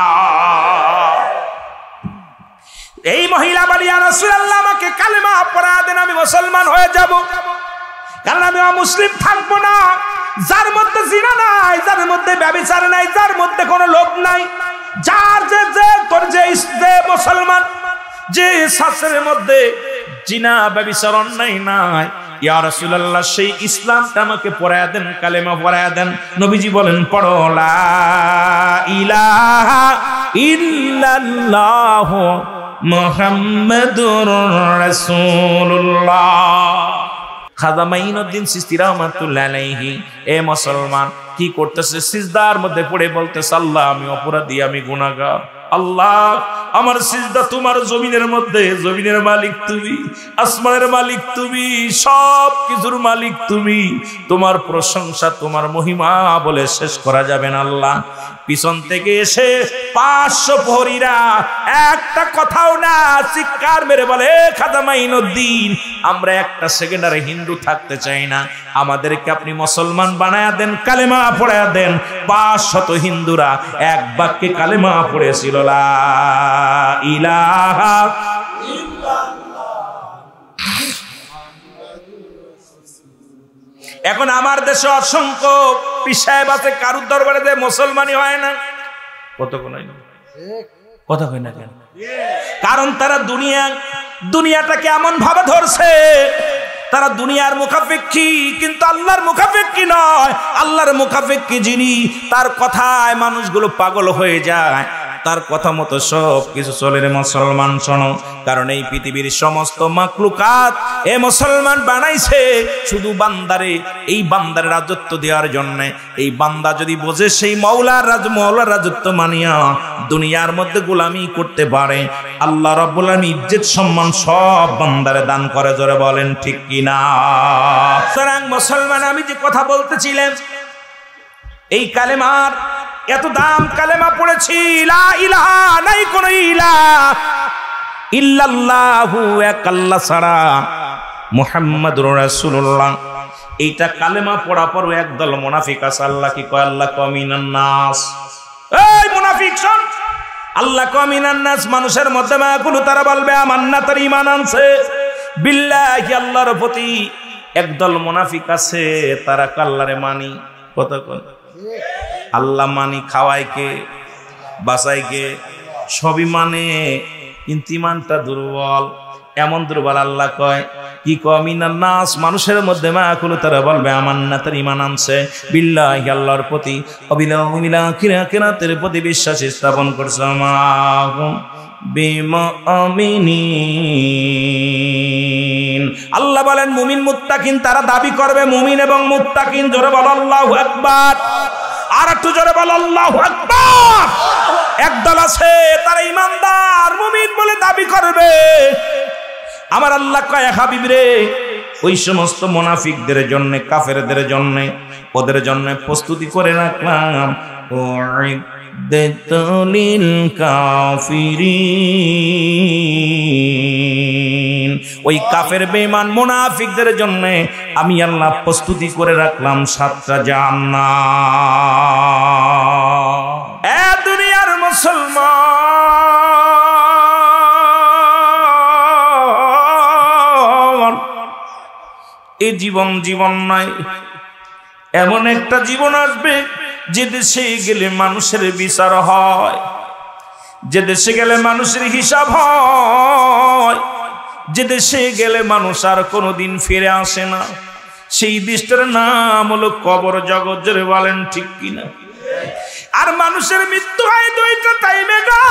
এই মহিলা বলি ইয়া রাসূলুল্লাহ, আমাকে কালেমা পড়া দেন, আমি মুসলমান হয়ে যাব, কারণ আমি অমুসলিম থাকবো না। যার মধ্যে জিনা নাই, যার মধ্যে ব্যভিচার নাই, যার মধ্যে কোনো লোভ নাই, যার যে তোর যে মুসলমান, যে শাস্ত্রের মধ্যে জিনা ব্যভিচার অন্যায় নাই, ইয়া রাসূলুল্লাহ সেই ইসলামটা আমাকে পড়ায়া দেন, কালেমা পড়ায়া দেন। নবীজি বলেন পড়ো লা ইলাহা ইল্লাল্লাহ মুহাম্মাদুর রাসূলুল্লাহ। খাজা মাইনুদ্দিন চিশতি রাহমাতুল্লাহ আলাইহি এ মুসলমান কি করতেছে? সিজদার মধ্যে পড়ে বলতেছে আল্লাহ আমি অপরাধী, আমি গুনাহগার, আল্লাহ আমার সিজদা তোমার জমিনের মধ্যে, জমিনের মালিক তুমি, আসমানের মালিক তুমি, সব কিছুর মালিক তুমি, তোমার প্রশংসা তোমার মহিমা বলে শেষ করা যাবে না। আল্লাহ পিছন থেকে এসে 500 প্রহরীরা একটা কথাও না চিৎকার মেরে বলে খাজা মাইনুদ্দিন আমরা একটা সেকেন্ড আর হিন্দু থাকতে চাই না, আমাদেরকে আপনি মুসলমান বানায়া দেন, কালেমা পড়ায়া দেন। 500 হিন্দুরা এক বাক্যে কালেমা পড়েছিল লা ইলাহা ইল্লাল্লাহ এখন আমার দেশে অসংখ্য পীর সাহেব আছে, কারুর দরবারে যে মুসলমানই হয় না। কথা কই না কেন? কারণ তারা দুনিয়াটাকে এমন ভাবে ধরছে, তারা দুনিয়ার মুখাপেক্ষী, কিন্তু আল্লাহর মুখাপেক্ষী নয়। আল্লাহর মুখাপেক্ষী যিনি, তার কথায় মানুষগুলো পাগল হয়ে যায়, তার কথা মতো সব কিছু চলে। রে মুসলমান শোনো, কারণ এই পৃথিবীর সমস্ত মাখলুকাত এ মুসলমান বানাইছে শুধু বান্দারে, এই বান্দার রাজত্ব দেওয়ার জন্য। এই বান্দা যদি বোঝে সেই মওলার রাজত্ব মানিয়া দুনিয়ার মধ্যে গোলামি করতে পারে, আল্লাহ রাব্বুল আলামিন ইজ্জত সম্মান সব বান্দারে দান করে। জোরে বলেন ঠিক কিনা? সুতরাং মুসলমান, আমি যে কথা বলতেছিলাম, এই কালেমার এত দাম, কালেমা পড়েছি, লা ইলাহা, নাই কোন ইলাহ ইল্লাল্লাহু, এক আল্লাহ ছাড়া, মুহাম্মাদুর রাসূলুল্লাহ। এইটা কালেমা পড়া পর একদল মুনাফিক আছে। আল্লাহ কি কয়? আল্লাহ কয় মিনান নাস। এই মুনাফিক শোন, আল্লাহ কয় মিনান নাস, মানুষের মধ্যে মাগুলো তারা বলবে আমান্না, তার ঈমান আনছে বিল্লাহি, আল্লাহর প্রতি। একদল মুনাফিক আছে, তারা আল্লাহরে মানি। কথা কোন? আল্লাহ মানি, খাওয়ায় কে, বাঁচায় কে, সবই মানে, কিন্তু ইমানটা দুর্বল। এমন দুর্বল আল্লাহ কয় কি? কয় মিনান নাস, মানুষের মধ্যে মাকুলু তারা বলবে আমান্না, তার ঈমান আনছে বিল্লাহি, আল্লাহর প্রতি, অবিল আখিরাতের প্রতি বিশ্বাস স্থাপন করছে। মাহুম বিমুমিনিন, আল্লাহ বলেন মুমিন মুত্তাকিন তারা দাবি করবে, মুমিন এবং মুত্তাকিন। জোরে বল আল্লাহু আকবার। আর একটু জোরে বল আল্লাহু আকবার। একদল আছে তারা ইমানদার মুমিন বলে দাবি করবে। আমার আল্লাহ কয় হাবিব রে, ওই সমস্ত মুনাফিকদের জন্য, কাফেরদের জন্য, ওদের জন্য প্রস্তুতি করে রাখলাম উইদ্দাতুল কাফিরিন। ওই কাফের বেঈমান মুনাফিকদের জন্য আমি আল্লাহ প্রস্তুতি করে রাখলাম 7টা জান্নাত। এ দুনিয়ার মুসলমান, এই জীবন নয়, এমন একটা জীবন আসবে যে দেশে গেলে মানুষের বিচার হয়, যে দেশে গেলে মানুষের হিসাব হয়, যে দেশে গেলে মানুষ আর কোনোদিন ফিরে আসে না। সেই দেশটার নাম হলো কবর জগৎ। জোরে বলেন ঠিক কিনা? আর মানুষের মৃত্যু হয় 2টা টাইমে গো,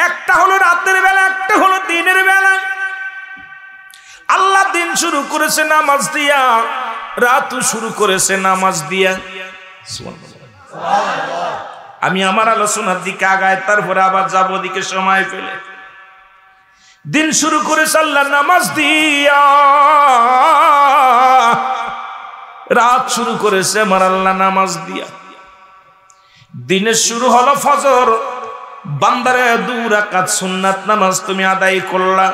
একটা হলো রাতের বেলা, একটা হলো দিনের বেলা। আল্লাহ দিন শুরু করেছে নামাজ দিয়া, রাতও শুরু করেছে নামাজ দিয়া। আমি আমার আলোচনার দিকে আগায়, তারপরে আবার যাব ওদিকে সময় ফেলে। দিন শুরু করেছে আল্লাহ নামাজ দিয়া, রাত শুরু করেছে আমার আল্লাহ নামাজ দিয়া। দিনের শুরু হলো ফজর, বান্দারে 2 রাকাত সুন্নাত নামাজ তুমি আদায় করলা।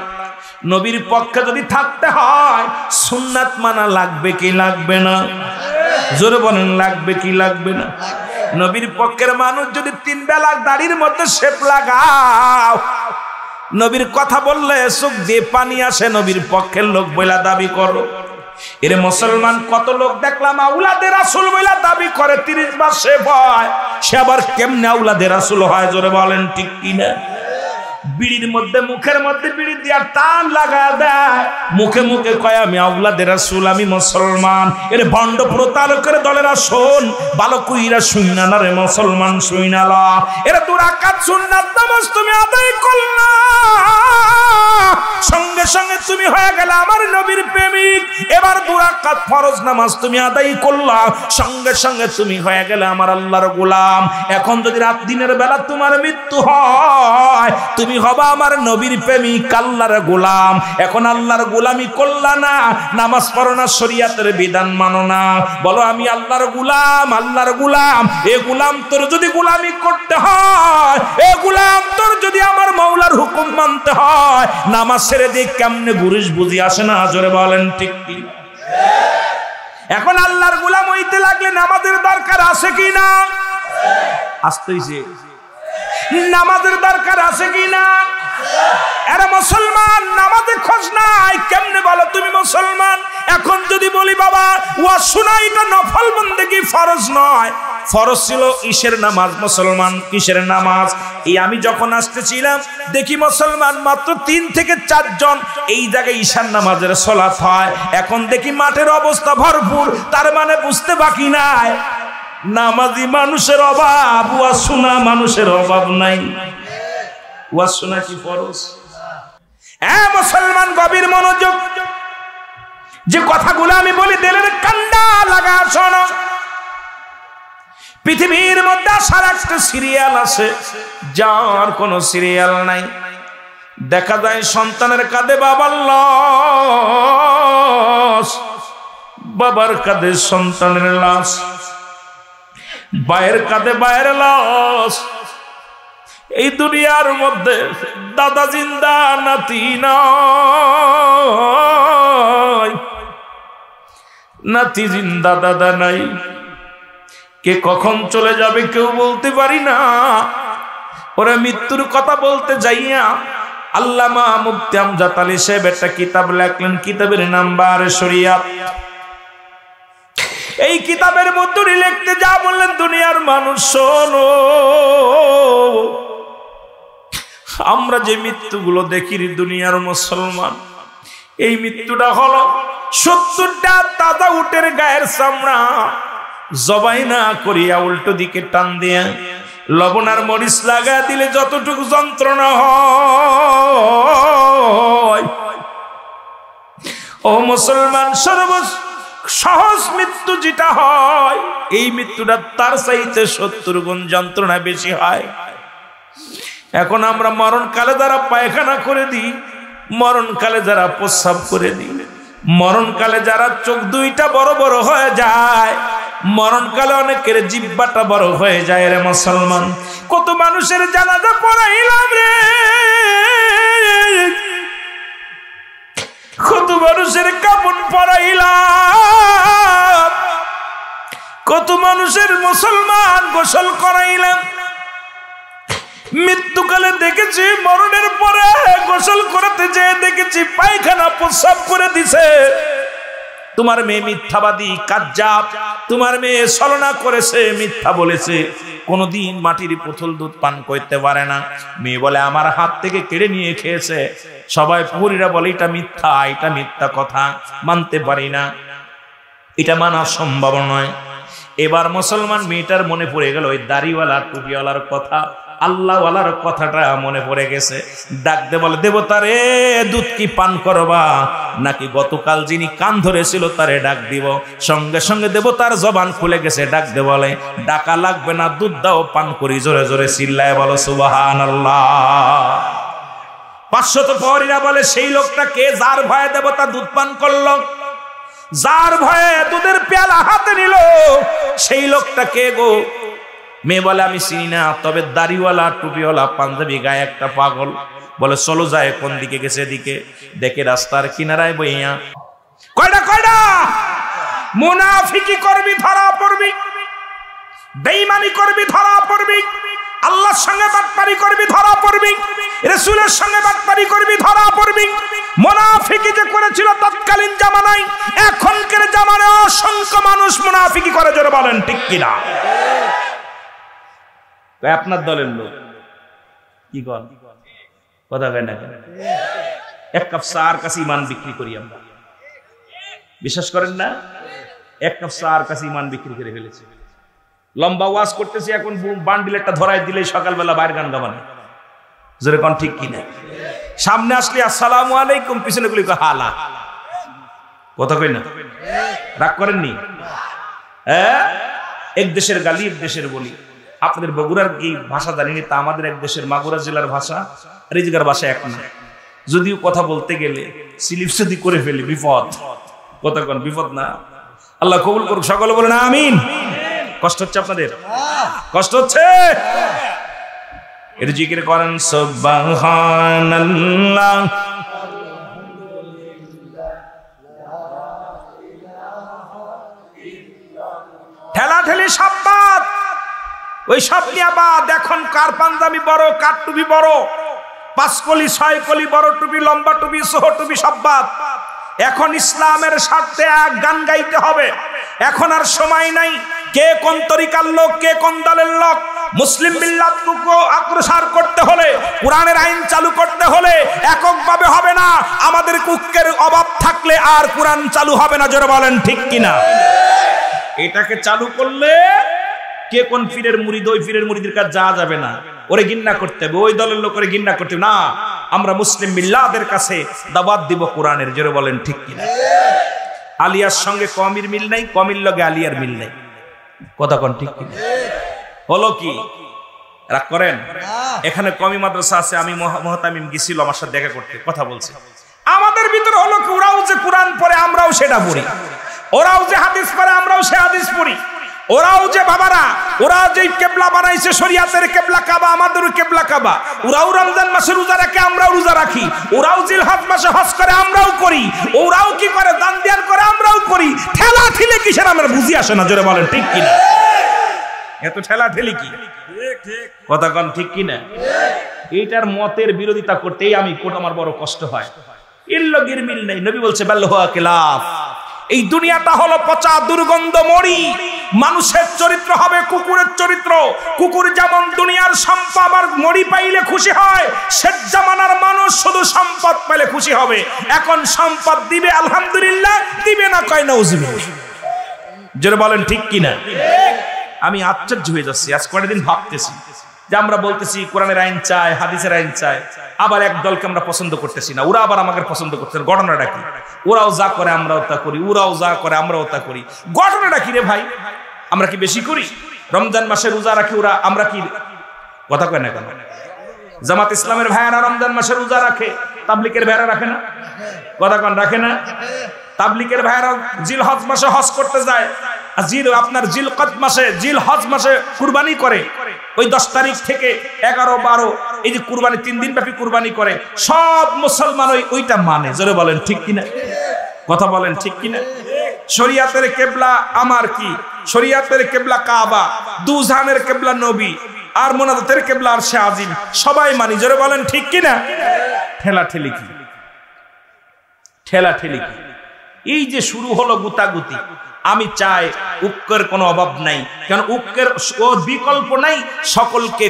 নবীর পক্ষে যদি থাকতে হয় সুন্নাত মানা লাগবে কি লাগবে না? জোরে বলেন লাগবে কি লাগবে না? নবীর পক্ষের মানুষ যদি 3 বেলা দাড়ির মধ্যে শেপ লাগাও, নবীর কথা বললে চোখ দিয়ে পানি আসে, নবীর পক্ষের লোক বইলা দাবি করো। এর মুসলমান কত লোক দেখলাম আউলাদে রাসূল বইলা দাবি করে, 30 বার শেপ হয়, সে আবার কেমনে আউলাদে রাসূল হয়? জোরে বলেন ঠিক কিনা? বিড়ির মধ্যে, মুখের মধ্যে বিড়ি দিয়া টান লাগা দেয়, মুখে মুখে কয় আমি আউলাদে রাসূল, আমি মুসলমান। এর ভণ্ড প্রতারকের দলেরা শোন, ভালো কইরা শুইনা না রে মুসলমান, শুইনা লা। এর 2 রাকাত সুন্নাত নামাজ তুমি আদায় করলা, সঙ্গে সঙ্গে তুমি হয়ে গেলে আমার নবীর প্রেমিক। এবার 2 রাকাত ফরজ নামাজ তুমি আদায় করলা, সঙ্গে সঙ্গে তুমি হয়ে গেলে আমার আল্লাহর গোলাম। এখন যদি রাত দিনের বেলা তোমার মৃত্যু হয়, তুমি হবা আমার নবীর প্রেমিক, আল্লাহর গোলাম। এখন আল্লাহর গোলামি করলা না, নামাজ পড়ো না, শরীয়তের বিধান মানো না, বলো আমি আল্লাহর গোলাম, আল্লাহর গোলাম। এ গোলাম তোর যদি গোলামি করতে হয়, এ গোলাম তোর যদি আমার মাওলার হুকুম মানতে হয়, নামাজ ছেড়ে দিয়ে কেমনে গুরিশ বুঝি আসে না? জোরে বলেন ঠিক কি? এখন আল্লাহর গোলাম হইতে লাগলে নামাজের দরকার আছে কি না? আসতেইছে। নামাজের দরকার আছে কি না? এরা মুসলমান, নামাজে খোঁজ নাই, কেমনে বলো তুমি মুসলমান? এখন যদি বলি বাবা ওয়াজ শোনা এটা নফল বন্দেগী, ফরজ নয়। ফরজ ছিল ঈশের নামাজ, মুসলমান কিসের নামাজ? এই আমি যখন আসতেছিলাম দেখি মুসলমান মাত্র 3 থেকে 4 জন এই জায়গায় ঈশার নামাজের সালাত হয়। এখন দেখি মাঠের অবস্থা ভরপুর, তার মানে বুঝতে বাকি নাই নামাজি মানুষের অভাব, ওয়াজ শোনা মানুষের অভাব নাই। ওয়াজ শোনা কি ফরজ? মুসলমান গভীর মনোযোগ, যে কথাগুলো আমি বলি দিলের কান্ডা লাগা শোনো। পৃথিবীর মধ্যে আসার একটা সিরিয়াল আছে, যার কোনো সিরিয়াল নাই। দেখা যায় সন্তানের কাঁধে বাবার লাশ, বাবার কাঁধে সন্তানের লাশ, ভাইয়ের কাঁধে ভাইয়ের লাশ। এই দুনিয়ার মধ্যে দাদা জিন্দা, নাতি নাই, নাতি জিন্দা, দাদা নাই। কে কখন চলে যাবে কেউ বলতে পারি না। ওরা মৃত্যুর কথা বলতে যাইয়া আল্লামা মুফতি আমজাদ আলী সাহেব একটা কিতাব লেখলেন, কিতাবের নাম বারে শরিয়াত। এই কিতাবের মধ্যে লিখতে যা বললেন, দুনিয়ার মানুষ শোনো, আমরা যে মৃত্যুগুলো দেখি দুনিয়ার মুসলমান, এই মৃত্যুটা হলো 70টা তাজা উটের গায়ের চামড়া জবাই না করিয়া উল্টো দিকে টান দিয়া লবণ আর মরিচ লাগা দিলে যতটুকু যন্ত্রণা হয়, ও মুসলমান, সর্ব সহজ মৃত্যু যেটা হয়, এই মৃত্যুটা তার চাইতে 70 গুণ যন্ত্রণা বেশি হয়। এখন আমরা মরণকালে যারা পায়খানা করে দিই, মরণকালে যারা প্রস্রাব করে দিই, মরণকালে যারা চোখ দুইটা বড় বড় হয়ে যায়, মরণকালে অনেকের জিহ্বাটা বড় হয়ে যায়। রে মুসলমান, কত মানুষের জানাজা পড়াইলাম রে, কত মানুষের কাপড় পরাইলাম, কত মানুষের মুসলমান গোসল করাইলাম। মৃত্যুকালে দেখেছি, মরণের পরে গোসল করতে যেয়ে দেখেছি পায়খানা প্রস্রাব করে দিছে। তোমার মেয়ে মিথ্যাবাদী, কাজ্জাব, তোমার মেয়ে ছলনা করেছে, মিথ্যা বলেছে, কোনদিন মাটির পুতুল দুধ পান করতে পারে না। মেয়ে বলে আমার হাত থেকে কেড়ে নিয়ে খেয়েছে। সবাই পুরীরা বলে এটা মিথ্যা, এটা মিথ্যা কথা, মানতে পারি না, এটা মানা সম্ভব নয়। এবার মুসলমান মেয়েটার মনে পড়ে গেল ওই দাড়িওয়ালা টুপিওয়ালার কথা, আল্লাহওয়ালার কথাটা মনে পড়ে গেছে। ডাক দে বলে, দেবতা রে, দুধ কি পান করবা নাকি গতকাল যিনি কান ধরেছিল তারে ডাক দিব? সঙ্গে সঙ্গে দেবতার জবান খুলে গেছে। ডাক দে বলে, ডাকা লাগবে না, দুধ দাও, পান করি। জোরে জোরে চিল্লায় বলো সুবহানাল্লাহ। 500 প্রহরীরা বলে, সেই লোকটা কে যার ভয়ে দেবতা দুধ পান করলো, যার ভয়ে দুধের পেয়ালা হাতে নিল, সেই লোকটা কে গো? মেয়ে বলে আমি চিনি না, তবে দাড়িওয়ালা টুপিওয়ালা পাঞ্জাবি গায়ে একটা পাগল। বলে চলো যায়, কোন দিকে গেছে? দিকে দেখে রাস্তার কিনারায় বইয়া। কয়টা কয়টা মুনাফিকি করবি ধরা পড়বি, বেঈমানি করবি ধরা পড়বি, আল্লাহর সঙ্গে বাটপারি করবি ধরা পড়বি, রাসূলের সঙ্গে বাটপারি করবি ধরা পড়বি। মুনাফিকি যে করেছিল তৎকালীন জামানায়, এখনকার জামানায় অসংখ্য মানুষ মুনাফিকি করে। জোরে বলেন ঠিক কিনা? আপনার দলের লোক কি কর কথা কয় না? এক কাপ চার কাছে ইমান বিক্রি করি আমরা, বিশ্বাস করেন না? এক কাপ চার কাছে ইমান বিক্রি করে ফেলেছে। লম্বা ওয়াজ করতেছি, এখন বান্ডিল একটা ধরাই দিলে সকালবেলা বাইরে গান গাবানে। জোরে কোন ঠিক কিনা? সামনে আসলে আসসালামু আলাইকুম, পিছনে গুলি হালা। কথা কই না? রাগ করেননি? এক দেশের গালি এক দেশের বলি। আপনাদের বগুড়ার কি ভাষা জানি না, তা আমাদের এক দেশের মাগুরা জেলার ভাষা আর এই জায়গার ভাষা এক না। যদিও কথা বলতে গেলে স্লিপ যদি করে ফেলি বিপদ। কথা কোন বিপদ না? আল্লাহ কবুল করুক, সকলে বলেন আমিন। কষ্ট হচ্ছে আপনাদের? কষ্ট হচ্ছে? এর জিকির করেন সুবহানাল্লাহ। ঠেলা ঠেলি সাব্বাত, ওই সব নিয়ে বাদ। এখন কার পাঞ্জাবি বড়, কার টুপি বড়, 5 কলি 6 কলি, বড় টুপি, লম্বা টুপি, ছোট টুপি সব বাদ। এখন ইসলামের স্বার্থে এক গান গাইতে হবে। এখন আর সময় নাই কে কোন তরিকার লোক, কে কোন দলের লোক। মুসলিম মিল্লাতকে অগ্রসর করতে হলে, কোরআনের আইন চালু করতে হলে এককভাবে হবে না। আমাদের ঐক্যের অভাব থাকলে আর কোরআন চালু হবে না। জোরে বলেন ঠিক কিনা? এটাকে চালু করলে কে কোন পীরের মুরিদ, ওই পীরের মুরিদের কাছে যাওয়া যাবে না, ওরে ঘৃণা করতে হবে, ওই দলের লোক ওরে ঘৃণা করতে হবে না। আমরা মুসলিম মিল্লাতের কাছে দাওয়াত দিব কোরআনের। জোরে বলেন ঠিক কিনা? আলিয়ার সঙ্গে কমির মিল নাই, কমির লগে আলিয়ার মিল নাই। কথা কোন ঠিক কিনা? হলো কি রাগ করেন? এখানে কমি মাদ্রাসা আছে, আমি মুহতামিম গেছিল আমার সাথে দেখা করতে, কথা বলছে। আমাদের ভিতরে হলো কি, ওরাও যে কোরআন পড়ে আমরাও সেটা পড়ি, ওরাও যে হাদিস পড়ে আমরাও সে হাদিস পড়ি, ওরাও যে বাবারা ওরা যে কেবলা বানাইছে শরিয়াতের কেবলা কাবা, আমাদেরও কেবলা কাবা। ওরাও রমজান মাসে রোজা রাখে, আমরাও রোজা রাখি। ওরাও জিলহজ মাসে হজ করে, আমরাও করি। ওরাও কি করে, দান ধ্যান করে, আমরাও করি। ঠেলা ঠেলে কিসের আমার বুঝি আসে না। জোরে বলেন ঠিক কিনা? এত ঠেলা ঠেলি কি? কথা কন ঠিক কিনা? এইটার মতের বিরোধিতা করতেই আমি আমার বড় কষ্ট হয়। এর লগের মিল নেই। নবী বলছে বাল্লাহু কিলাফ। এই দুনিয়াটা হলো পচা দুর্গন্ধ মরি। মানুষের চরিত্র হবে কুকুরের চরিত্র। কুকুর যেমন দুনিয়ার সম্পদ আর মরি পাইলে খুশি হয়, শেষ জামানার মানুষ শুধু সম্পদ পাইলে খুশি হবে। এখন সম্পদ দিবে আলহামদুলিল্লাহ, দিবে না কয় নাউজুবিল্লাহ। জোরে বলেন ঠিক কিনা? আমি আশ্চর্য হয়ে যাচ্ছি। আজ কয়েকদিন ভাবতেছি যে আমরা বলতেছি কোরআনের আইন চাই, হাদিসের আইন চাই, আবার এক দলকে আমরা পছন্দ করতেছি না, ওরা আবার আমাকে পছন্দ করছে। ঘটনাটা কি? ওরাও যা করে আমরাও তা করি, ওরাও যা করে আমরাও তা করি। ঘটনাটা কি রে ভাই? আমরা কি বেশি করি? রমজান মাসে রোজা রাখি, ওরা আমরা কি? কথা কয় না কেন? জামাত ইসলামের ভাইয়ারা রমজান মাসে রোজা রাখে, তাবলিগের ভাইয়ারা রাখে না? কথা কন রাখে না? তাবলিগের ভাইয়ারা জিলহজ মাসে হজ করতে যায়, আপনার জিলকদ মাসে, জিলহজ মাসে কুরবানি করে। ওই 10 তারিখ থেকে 11, 12 এই যে কুরবানি 3 দিন ব্যাপী কুরবানি করে। সব মুসলমান ওইটা মানে। জোরে বলেন ঠিক কিনা? কথা বলেন ঠিক কিনা? শরিয়াতের কেবলা আমার কি? শরিয়াতের কেবলা কাবা, দুজাহানের কেবলা নবী, আর মুনাজাতের কেবলা আরশে আজিম, সবাই মানি। জোরে বলেন ঠিক কিনা? ঠেলা ঠেলি কি? ঠেলা ঠেলি কি? এই যে শুরু হলো গুতাগুতি। আমি চাই ঐক্যের কোনো অভাব নাই, কারণ ঐক্যের বিকল্প নাই। সকলকে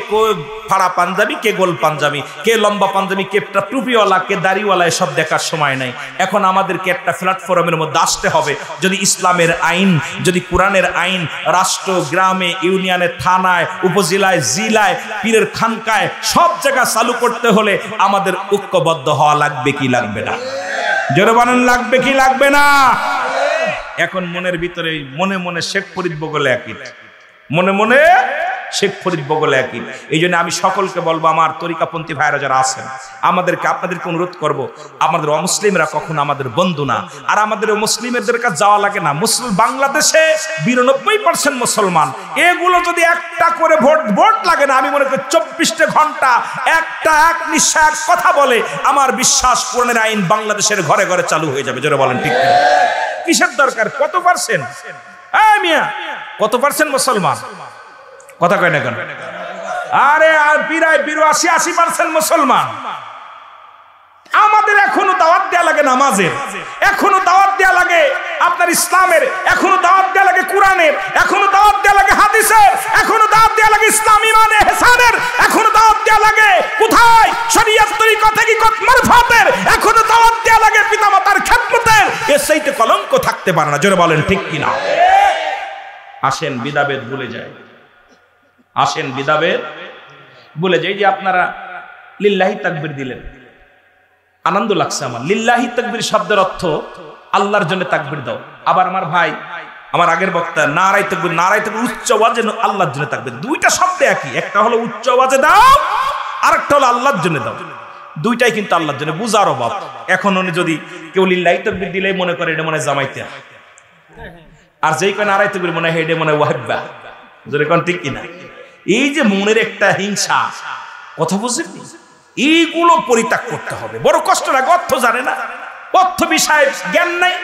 ফাড়া পাঞ্জাবি, কে গোল পাঞ্জাবি, কে লম্বা পাঞ্জাবি, কে টুপিওয়ালা, কে দাড়িওয়ালা, এসব দেখার সময় নাই। এখন আমাদেরকে একটা প্ল্যাটফর্মের মধ্যে আসতে হবে। যদি ইসলামের আইন, যদি কোরআনের আইন রাষ্ট্র, গ্রামে, ইউনিয়নে, থানায়, উপজেলায়, জিলায়, পীরের খানকায়, সব জায়গায় চালু করতে হলে আমাদের ঐক্যবদ্ধ হওয়া লাগবে কি লাগবে না? জোরে বলেন লাগবে কি লাগবে না? এখন মনের ভিতরে মনে মনে শেখ ফরিদ বগলে একই, মনে মনে শেখ ফরিদ বগলে একই। এই জন্য আমি সকলকে বলবো, আমার তরিকাপন্থী ভাইরা যারা আছেন, আপনাদেরকে অনুরোধ করব, আমাদের অমুসলিমরা কখনো আমাদের বন্ধু না। আর আমাদের মুসলিমদের কাছে যাওয়া লাগে না। বাংলাদেশে 92% মুসলমান। এগুলো যদি একটা করে ভোট লাগে না, আমি মনে করি 24 ঘন্টা একটা এক নিঃশ্বাস এক কথা বলে, আমার বিশ্বাস কোরআনের আইন বাংলাদেশের ঘরে ঘরে চালু হয়ে যাবে। জোরে বলেন ঠিক কিনা? কিসের দরকার? কত পার্সেন্ট? মিয়া কত পার্সেন্ট মুসলমান? কথা কয় না কেন? আরে আর প্রায় 82-80% মুসলমান। আমাদের এখনো দাওয়াত দেয়া লাগে নামাজের, এখনো দাওয়াত দেয়া লাগে আপনার ইসলামের, এখনো দাওয়াত দেয়া লাগে কোরআনের, এখনো দাওয়াত দেয়া লাগে হাদিসের, এখনো দাওয়াত দেয়া লাগে ইসলাম ইমান ইহসানের, এখনো দাওয়াত দেয়া লাগে কোথায়? শরীয়ত তরিকত হাকিকত মারফাতের, এখনো দাওয়াত দেয়া লাগে পিতামাতার খেদমতের। এর চাইতে কলঙ্ক থাকতে পারে না। জোরে বলেন ঠিক কিনা? আসেন বিদাবেদ ভুলে যায়, আসেন বিদাবেদ ভুলে যাই। যে আপনারা লিল্লাহি তাকবীর দিলেন, আনন্দ লাগছে আমার। লিল্লাহি তাকবীর শব্দের অর্থ আল্লাহর জন্য তাকবীর দাও। আবার আমার ভাই, আমার আগের বক্তা, নারায়ে তাকবীর, নারায়ে তাকবীর উচ্চ আওয়াজে আল্লাহর জন্য তাকবীর। দুইটা শব্দ একই, একটা হলো উচ্চ আওয়াজে দাও, আরেকটা হলো আল্লাহর জন্য দাও। দুইটাই কিন্তু আল্লাহর জন্য। বুঝার অভাব। এখন উনি যদি কেউ লিল্লাহি তাকবীর দিলেই মনে করে এটা মনে হয় জামাইতে, আর যেই কয় নারায়ে তাকবীর মনে হয় এটা মনে হয় ওয়াহিবা। যদি কোন ঠিক কিনা? এই যে মনের একটা হিংসা, কথা বুঝছেন? এইগুলো পরিত্যাগ করতে হবে। বড় কষ্ট লাগে, অর্থ জানে না, অর্থ বিষয়ে জ্ঞান নাই।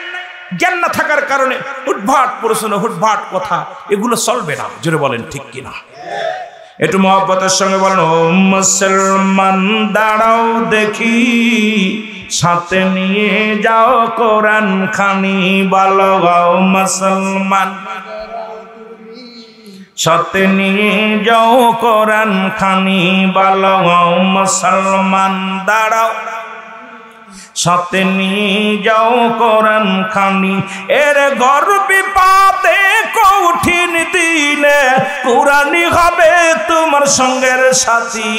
জ্ঞান না থাকার কারণে হুটভাট প্রশ্ন, হুটভাট কথা, এগুলো চলবে না। জোরে বলেন ঠিক কিনা? একটু মহব্বতের সঙ্গে বলেন, ও মুসলমান দাঁড়াও দেখি, সাথে নিয়ে যাও কোরআন খানি ভালো গাও। মুসলমান সাথে নিয়ে যাও কোরআন খানি ভালো গাও। মুসলমান দাঁড়াও, সাথে নিয়ে যাও কোরআন খানি। এর ঘর বিপাদে কঠিন দিনে কোরআনই হবে তোমার সঙ্গের সাথী।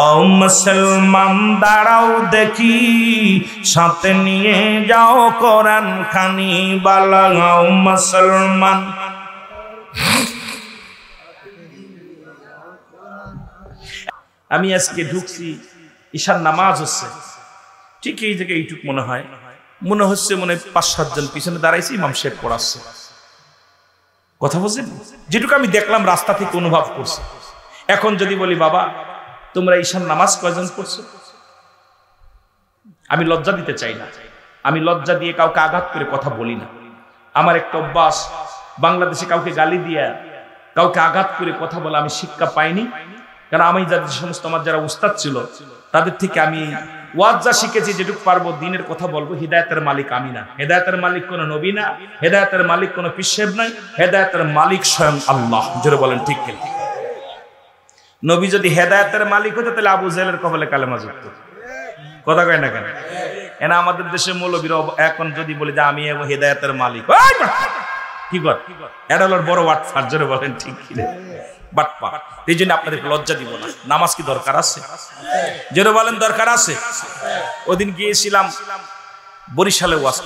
ও মুসলমান দাঁড়াও দেখি, সাথে নিয়ে যাও কোরআন খানি ভালো গাও। মুসলমান আমি আজকে ঢুকছি, ঈশার নামাজ হচ্ছে, ঠিক এই জায়গায় এইটুক মনে হচ্ছে 5-7 জন পিছনে দাঁড়াইছে, ইমাম সাহেব পড়াচ্ছে। কথা বুঝলেন? যেটুকু আমি দেখলাম রাস্তা থেকে অনুভব করছে। এখন যদি বলি বাবা তোমরা ঈশার নামাজ কয়জন পড়ছো, আমি লজ্জা দিতে চাই না, আমি লজ্জা দিয়ে কাউকে আঘাত করে কথা বলি না। আমার একটা অভ্যাস, বাংলাদেশে কাউকে গালি দিয়া কাউকে আঘাত করে কথা বলা আমি শিক্ষা পাইনি। কারণ আমি যাদের সমস্ত আমার যারা উস্তাদ ছিল তাদের থেকে আমি ওয়াজ যা শিখেছি, যেটুকু পারবো দিনের কথা বলবো। হিদায়াতের মালিক আমি না, হেদায়েতের মালিক কোনো নবী না, হেদায়েতের মালিক কোনো পীর সাহেব নাই, হেদায়েতের মালিক স্বয়ং আল্লাহ। জোরে বলেন ঠিক কি? নবী যদি হেদায়েতের মালিক হতো তাহলে আবু জেহেলের কপালে কালেমা যুক্ত। কথা কয় না কেন? এনা আমাদের দেশে মৌলবীরা এখন যদি বলে যে আমি হেদায়েতের মালিক, কি কর, এটা হলো বড় ওয়াট ফার। জোরে বলেন ঠিক কি? বাটপা। এই জন্য আপনাদেরকে লজ্জা দিব না। নামাজ কি দরকার আছে? জোরে বলেন দরকার আছে। ওদিন গিয়েছিলাম বরিশালে ওয়াজ,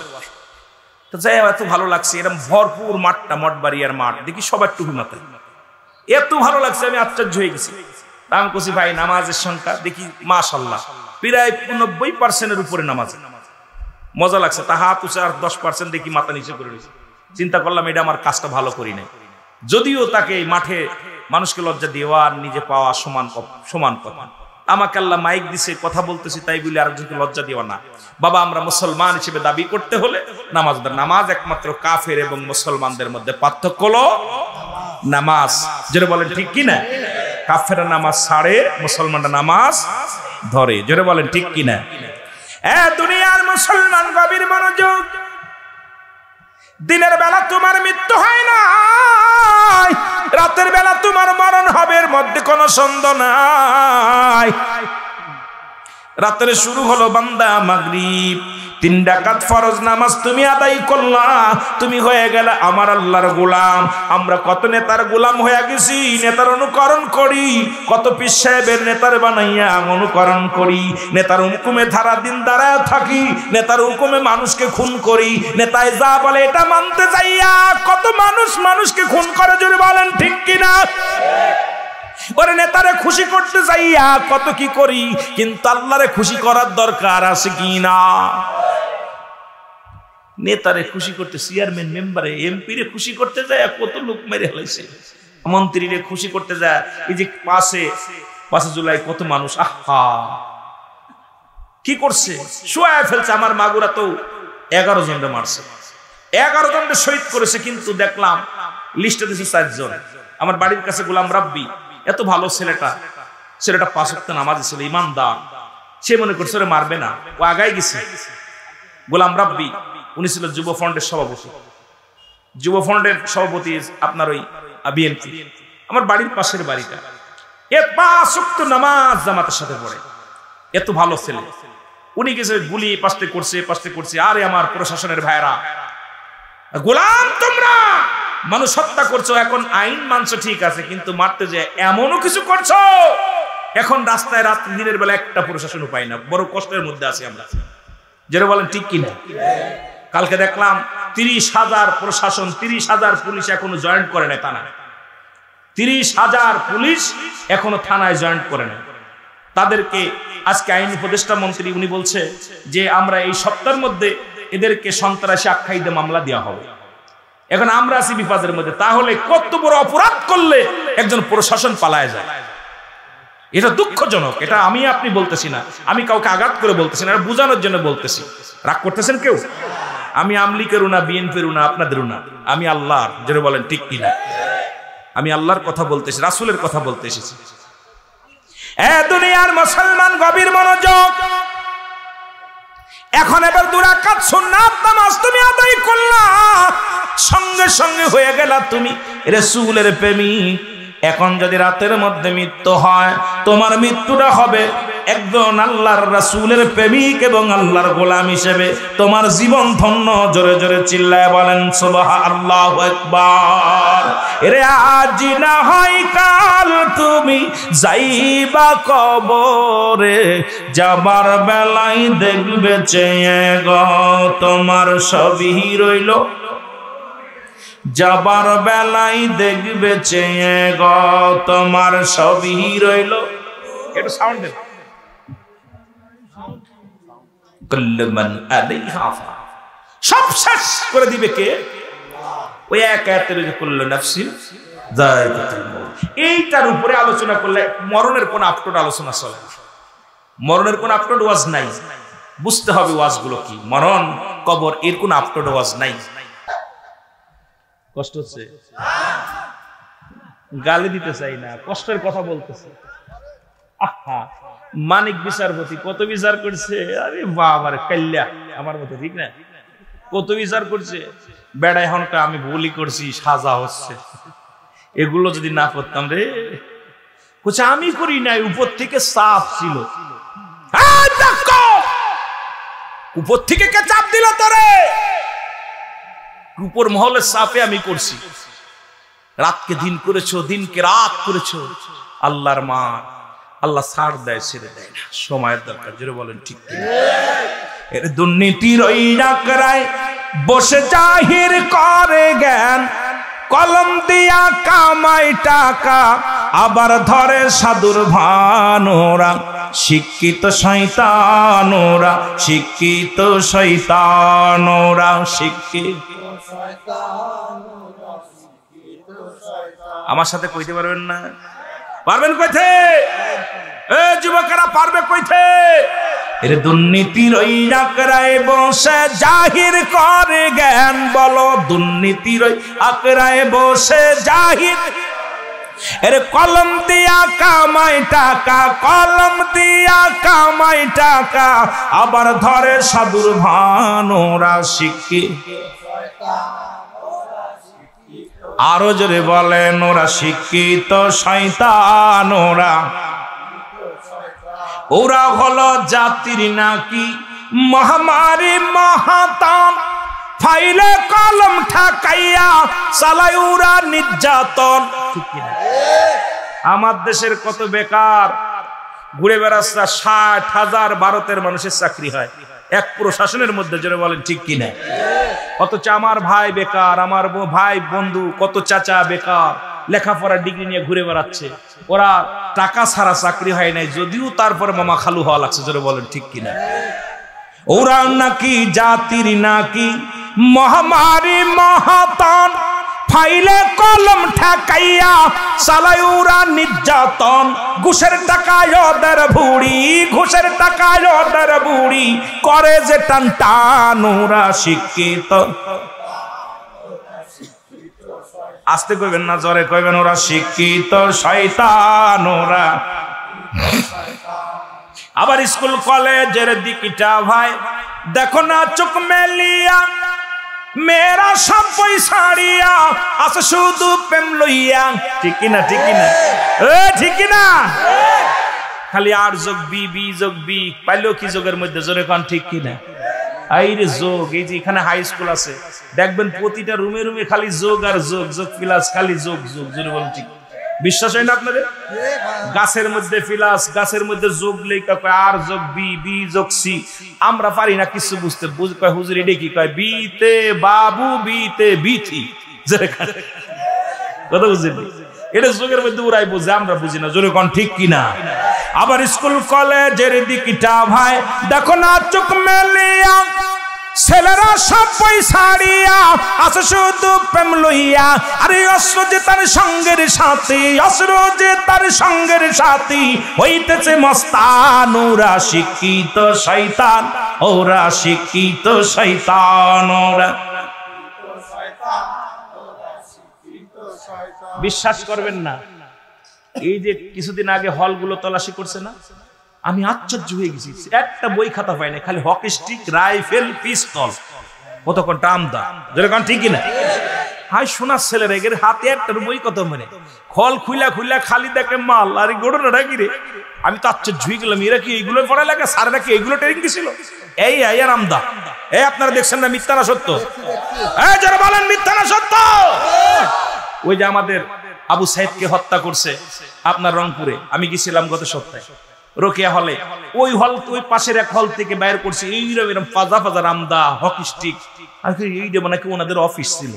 তো যাই এত ভালো লাগছে, এরকম ভরপুর মাঠটা, মঠবাড়িয়ার মাঠ, দেখি সবার টুপি মাথায়, এত ভালো লাগছে আমি আশ্চর্য হয়ে গেছি। আমি কইছি ভাই নামাজের সংখ্যা দেখি মাশাআল্লাহ প্রায় 90% উপরে নামাজ। মজা লাগছে। তা হাত উঁচা 10% দেখি মাথা নিচে করে রয়েছে। চিন্তা করলাম এটা আমার কাজটা ভালো করি নাই। যদিও তাকে মাঠে মানুষকে লজ্জা দেওয়া আর নিজে পাওয়া সমান কথা। আমাকে আল্লাহ মাইক দিছে, কথা বলতেছি, তাই বলে আরেকজনকে লজ্জা দেওয়া না। বাবা আমরা মুসলমান হিসেবে দাবি করতে হলে নামাজ একমাত্র কাফের এবং মুসলমানদের মধ্যে পার্থক্য হলো নামাজ। জোরে বলেন ঠিক কিনা? কাফেররা নামাজ ছাড়ে, মুসলমানরা নামাজ ধরে। জোরে বলেন ঠিক কিনা? দুনিয়ার মুসলমান গভীর মনোযোগ। দিনের বেলা তোমার মৃত্যু হয় না, রাতের বেলা তোমার মরণ হবে, এর মধ্যে কোনো সন্দেহ নাই। রাতের শুরু হলো বান্দা মাগরিব, 3 রাকাত ফরজ নামাজ তুমি আদায় করলা, তুমি হয়ে গেলে আমার আল্লাহর গোলাম। আমরা কত নেতার গোলাম হয়ে গেছি, নেতার অনুকরণ করি, কত পীর সাহেবের নেতার বানাইয়া অনুকরণ করি, নেতার হুকুমে ধারা দিন দাঁড়ায় থাকি, নেতার হুকুমে মানুষকে খুন করি, নেতায় যা বলে এটা মানতে যাইয়া কত মানুষকে খুন করে। জোরে বলেন ঠিক কিনা? ওরে নেতারে খুশি করতে যাইয়া কত কি করি, কিন্তু আল্লাহরে খুশি করার দরকার আছে কি না? নেতারে খুশি করতে, চেয়ারম্যান মেম্বারে এমপি রে খুশি করতে যায় কত লোক মেরে ফেলেছে, মন্ত্রীরে খুশি করতে যায়। এই যে 5 জুলাই কত মানুষ আহা কি করছে, শোয়া ফেলছে। আমার মাগুরা তো 11 জনকে মারছে, 11 জনকে শহীদ করেছে, কিন্তু দেখলাম লিস্টে দিয়েছে 4 জন। আমার বাড়ির কাছে গোলাম রাব্বি, এত ভালো ছেলেটা 5 ওয়াক্ত নামাজি ছিল, ইমানদার। সে মনে করছে ওরে মারবে না, ও আগায় গেছে। গোলাম রাব্বি উনি ছিল যুব ফ্রন্টের সভাপতি, যুব ফ্রন্টের সভাপতি আপনার ওই বিএনপি। আমার বাড়ির পাশের বাড়িটা, 5 ওয়াক্ত নামাজ জামাতের সাথে পড়ে, এত ভালো ছেলে। উনি গেছে গুলি পাশতে করছে। আরে আমার প্রশাসনের ভাইরা, গোলাম তোমরা মানুষ হত্যা করছো, এখন আইন মানছো ঠিক আছে, কিন্তু মারতে যে এমনও কিছু করছো, এখন রাস্তায় রাত দিনের বেলা একটা প্রশাসন পাই না, বড় কষ্টের মধ্যে আছি আমরা। যেটা বলেন ঠিক কিনা? কালকে দেখলাম 30,000 প্রশাসন, 30,000 পুলিশ এখনো জয়েন্ট করে নাই থানায়, 30,000 পুলিশ এখনো থানায় জয়েন্ট করে নাই। তাদেরকে আজকে আইন উপদেষ্টা মন্ত্রী উনি বলছে যে আমরা এই সপ্তাহের মধ্যে এদেরকে সন্ত্রাসী আখ্যায়িত মামলা দেওয়া হবে। এখন আমরা আছি বিপদের মধ্যে। তাহলে কত বড় অপরাধ করলে একজন প্রশাসন পালায় যায়, এটা দুঃখজনক। এটা আমি আপনি বলতেছি না, আমি কাউকে আঘাত করে বলতেছি না, বোঝানোর জন্য বলতেছি। রাগ করতেছেন কেউ? আমি আমলিকেরও না, বিএনপিরও না, আপনাদেরও না, আমি আল্লাহর। যেটা বলেন ঠিক কিনা? আমি আল্লাহর কথা বলতেছি, রাসূলের কথা বলতে এসেছি। এ দুনিয়ার মুসলমান গভীর মনোযোগ। এখন এবার 2 রাকাত সুন্নাত নামাজ তুমি আদায় করলা, সঙ্গে সঙ্গে হয়ে গেলা তুমি রাসূলের প্রেমিক। এখন যদি রাতের মধ্যে মৃত্যু হয়, তোমার মৃত্যুটা হবে একজন আল্লাহর রাসূলের প্রেমিক এবং আল্লাহর গোলাম হিসেবে। তোমার জীবন ধন্য। জোরে জোরে চিল্লায় বলেন সুবহানাল্লাহু আকবার। এরে আজ না হয় কাল তুমি যাইবা কবরে, যাবার বেলায় দেখবে চেয়ে গো তোমার সবই রইল, যাবার বেলায় দেখবে চেয়ে গো তোমার সবই রইল। একটু সাউন্ড দেন। কুল্লুমান আলাইহা ফান, সব শেষ করে দিবে কে? ওই এক আয়াতের যে কুল্লু নাফসিন যায়কাতুল মউত, এইটার উপরে আলোচনা করলে মরণের কোন আপটোড আলোচনা চলে না। মরণের কোন আপটোড ওয়াজ নাই। বুঝতে হবে ওয়াজগুলো কি। মরণ, কবর, এর কোন আপটোড ওয়াজ নাই। কষ্ট হচ্ছে? গালি দিতে চাই না, কষ্টের কথা বলতেছে। আহা, মানিক বিচারপতি কত বিচার করছে, আরে বাবা রে কাল্লা আমার মতো, ঠিক না? কত বিচার করছে। বেড়া এখন আমি ভুলই করছি, সাজা হচ্ছে। এগুলো যদি না করতাম রে, বলছে আমি করি নাই, উপর থেকে চাপ ছিল। উপর থেকে কে চাপ দিল তোরে? উপর মহলের চাপে আমি করছি। রাতকে দিন করেছো, দিনকে রাত করেছো। আল্লাহর মা, আল্লাহ ছাড় দেয়, ছেড়ে দেয় না, সময়ের দরকার। জোরে বলেন ঠিক কি? এর দুর্নীতির ওই ডাকরায় বসে জাহির করে জ্ঞান, কলম দিয়া কামাই টাকা, আবার ধরে সাধুর ভানোরা। শিক্ষিত শয়তানোরা, শিক্ষিত শয়তানোরা, শিক্ষিত। আমার সাথে কইতে পারবেন না? পারবেন কইতে? এ যুবকেরা পারবে কইতে? এর দুর্নীতির ওই আকড়ায় বসে জাহির করে জ্ঞান। বলো দুর্নীতির ওই আকড়ায় বসে জাহির। এর কলম দিয়া কামাই টাকা, কলম দিয়া কামাই টাকা, আবার ধরে সাধুর ভানোরা। শিক্ষিত। আরো জোরে বলেন, ওরা শিক্ষিত শয়তান। ওরা হলো জাতির নাকি মহামারী মহাতান, ফাইলে কলম ঠাকাইয়া চালায় ওরা নির্যাতন। আমার দেশের কত বেকার ঘুরে বেড়াচ্ছে, 60,000 ভারতের মানুষের চাকরি হয় এক প্রশাসনের মধ্যে। জোরে বলেন ঠিক কিনা? অথচ আমার ভাই বেকার, আমার ভাই বন্ধু কত চাচা বেকার, লেখাপড়া ডিগ্রি নিয়ে ঘুরে বেড়াচ্ছে। ওরা টাকা ছাড়া চাকরি হয় নাই, যদিও তারপরে মামা খালু হওয়া লাগছে। জোরে বলেন ঠিক কিনা? ওরা নাকি জাতির নাকি মহামারী মহাতান, ফাইলে কলম ঠেকাইয়া চালায় ওরা নির্যাতন। ঘুষের টাকায় ওদের ভুড়ি, ঘুষের টাকায় ওদের বুড়ি, করে যে টান টান। ওরা শিক্ষিত। আস্তে কইবেন না, জোরে কইবেন। ওরা শিক্ষিত শয়তান। ওরা আবার স্কুল কলেজের দিকটা ভাই দেখো না, চোখ মেলিয়া মেয়েরা সব পয়সাড়িয়া আছে শুধু প্রেম লইয়া। ঠিক না? ঠিক না? ঠিক না? খালি আর যোগ বি, বি যোগ বি, পাইলেও কি যোগের মধ্যে? জোরে কোন ঠিক কিনা? আইরে যোগ। এই যে এখানে হাই স্কুল আছে, দেখবেন প্রতিটা রুমে রুমে খালি যোগ আর যোগ, যোগ প্লাস, খালি যোগ যোগ। জোরে বলেন ঠিক? বিশ্বাস হয় না আপনাদের? গাছের মধ্যে প্লাস, গাছের মধ্যে যোগ লেখা কয় আর যোগ বি, বি যোগ সি। আমরা পারি না কিছু বুঝতে। কয় হুজুর এটা কি কয়? বিতে বাবু, বিতে বিথি। কথা বুঝলি? এটা যোগের মধ্যে ওরাই বুঝে, আমরা বুঝি না। জোরে কোন ঠিক কিনা? আবার স্কুল কলেজের দিকটা ভাই দেখো না, চোখ মেলিয়া ছেলেরা সব পয়সাড়িয়া আছে শুধু প্রেম লইয়া। আরে অস্ত্র যে তার সঙ্গের সাথী, অস্ত্র যে তার সঙ্গের সাথী, হইতেছে মস্তান। ওরা শিক্ষিত শয়তান, ওরা শিক্ষিত শয়তান। ওরা বিশ্বাস করবেন না, এই যে কিছুদিন আগে হলগুলো তল্লাশি করছে না, আমি আশ্চর্য হয়ে গেছি, একটা বই খাতা পাই না, খালি হকি স্টিক, রাইফেল, পিস্তল, কতক্ষণ আমদা, যেরকম ঠিকই না। হাই শোনার ছেলেরা এর হাতে একটা বই কত মানে খল খুইলা খুইলা খালি দেখে মাল, আর ঘটনাটা কি রে, আমি তো আশ্চর্য হয়ে গেলাম, এরা কি এইগুলো পড়া লাগে, স্যারেরা কি এইগুলো ট্রেনিং দিছিল? এই আয়ার আমদা, এই আপনারা দেখছেন না মিথ্যা না সত্য? এই যারা বলেন মিথ্যা না সত্য, ওই যে আমাদের আবু সাইদকে হত্যা করছে আপনার রংপুরে, আমি গেছিলাম গত সপ্তাহে রোকেয়া হলে, ওই হল, ওই পাশের এক হল থেকে বাইর করছে এইরকম ফাজা ফাজা রামদা, হকি স্টিক, আর এই যে মানে কি ওনাদের অফিস ছিল।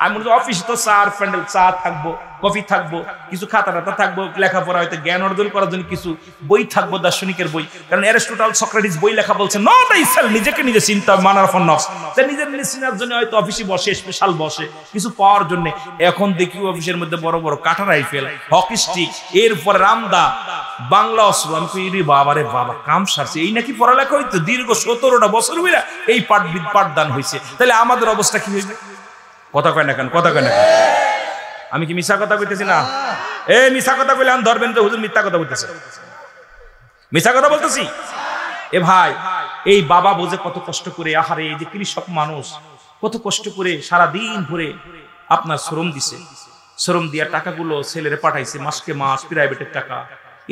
আমি বলছি অফিসে তো চা প্যান্ডেল, চা থাকবো, কফি থাকবো, কিছু খাতা টাতা থাকবো, লেখাপড়া হয়তো জ্ঞান অর্জন করার জন্য কিছু বই থাকবো, দার্শনিকের বই, কারণ অ্যারিস্টটল, সক্রেটিস বই লেখা বলছে নট দ্য সেলফ, নিজেকে নিজে চিন্তা, মানার ফর নফস, নিজের চিনার জন্য হয়তো অফিসে বসে, স্পেশাল বসে কিছু পাওয়ার জন্য। এখন দেখি অফিসের মধ্যে বড় বড় কাটা রাইফেল, হকি স্টিক, এরপর রামদা, বাংলা অস্ত্র। আমি কই বাবা রে বাবা, কাম সারছে, এই নাকি পড়ালেখা হইতো দীর্ঘ 17টা বছর হইরা এই পাঠদান হয়েছে, তাহলে আমাদের অবস্থা কি হইবে? কথা কয় না কেন, কথা কয় না কেন? আমি কি মিথ্যা কথা কইতেছি না? এই মিথ্যা কথা কইলে আমি ধরবেন তো, হুজুর মিথ্যা কথা বলতেছে, মিথ্যা কথা বলতেছি। এ ভাই, এই বাবা বোঝে কত কষ্ট করে, আহারে এই যে কৃষক মানুষ কত কষ্ট করে সারা দিন ধরে আপনার শ্রম দিছে, শ্রম দিয়া টাকাগুলো ছেলেরে পাঠাইছে, মাসকে মাস প্রাইভেটের টাকা,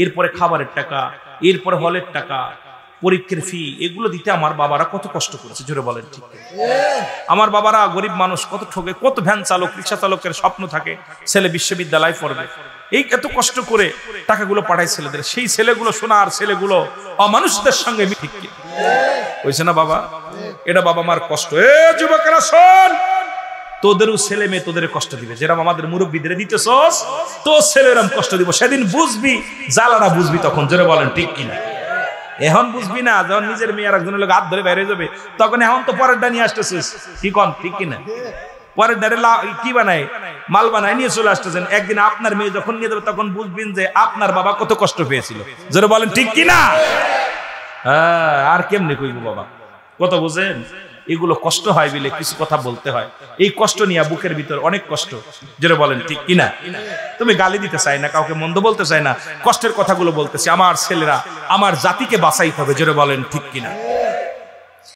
এরপরে খাবারের টাকা, এরপরে হলের টাকা, পরীক্ষার ফি, এগুলো দিতে আমার বাবারা কত কষ্ট করেছে, জোরে বলেন ঠিক? আমার বাবারা গরিব মানুষ, কত ঠকে, কত ভ্যান চালক, রিক্সা চালকের স্বপ্ন থাকে ছেলে বিশ্ববিদ্যালয় পড়বে, এই এত কষ্ট করে টাকাগুলো পাঠায় ছেলেদের, সেই ছেলেগুলো সোনার ছেলেগুলো অমানুষদের সঙ্গে ঠিক হয়েছে না বাবা? এটা বাবা মার কষ্ট। এ যুবকেরা শোন, তোদেরও ছেলে মেয়ে তোদের কষ্ট দিবে, যেরকম আমাদের মুরব্বীদের দিতেছস, তোর ছেলে এরকম কষ্ট দিব, সেদিন বুঝবি, জ্বালানা বুঝবি তখন, জোরে বলেন ঠিক কিনা? এখন বুঝবি না, যখন নিজের মেয়ে আর একজনের লোক হাত ধরে বাইরে যাবে তখন, এখন তো পরের ডা নিয়ে আসতেছিস, কি কন ঠিক কিনা? পরের ডারে কি বানায়, মাল বানায় নিয়ে চলে আসতেছেন, একদিন আপনার মেয়ে যখন নিয়ে যাবে তখন বুঝবেন যে আপনার বাবা কত কষ্ট পেয়েছিল, জোরে বলেন ঠিক কিনা? হ্যাঁ, আর কেমনে কইব বাবা, কত বুঝেন? এগুলো কষ্ট হয় বলে কিছু কথা বলতে হয়, এই কষ্ট নিয়ে বুকের ভিতর অনেক কষ্ট, জোরে বলেন ঠিক কিনা? তুমি গালি দিতে চাই না, কাউকে মন্দ বলতে চাই না, কষ্টের কথাগুলো বলতেছি, আমার ছেলেরা, আমার জাতিকে বাঁচাইতে হবে, জোরে বলেন ঠিক কিনা?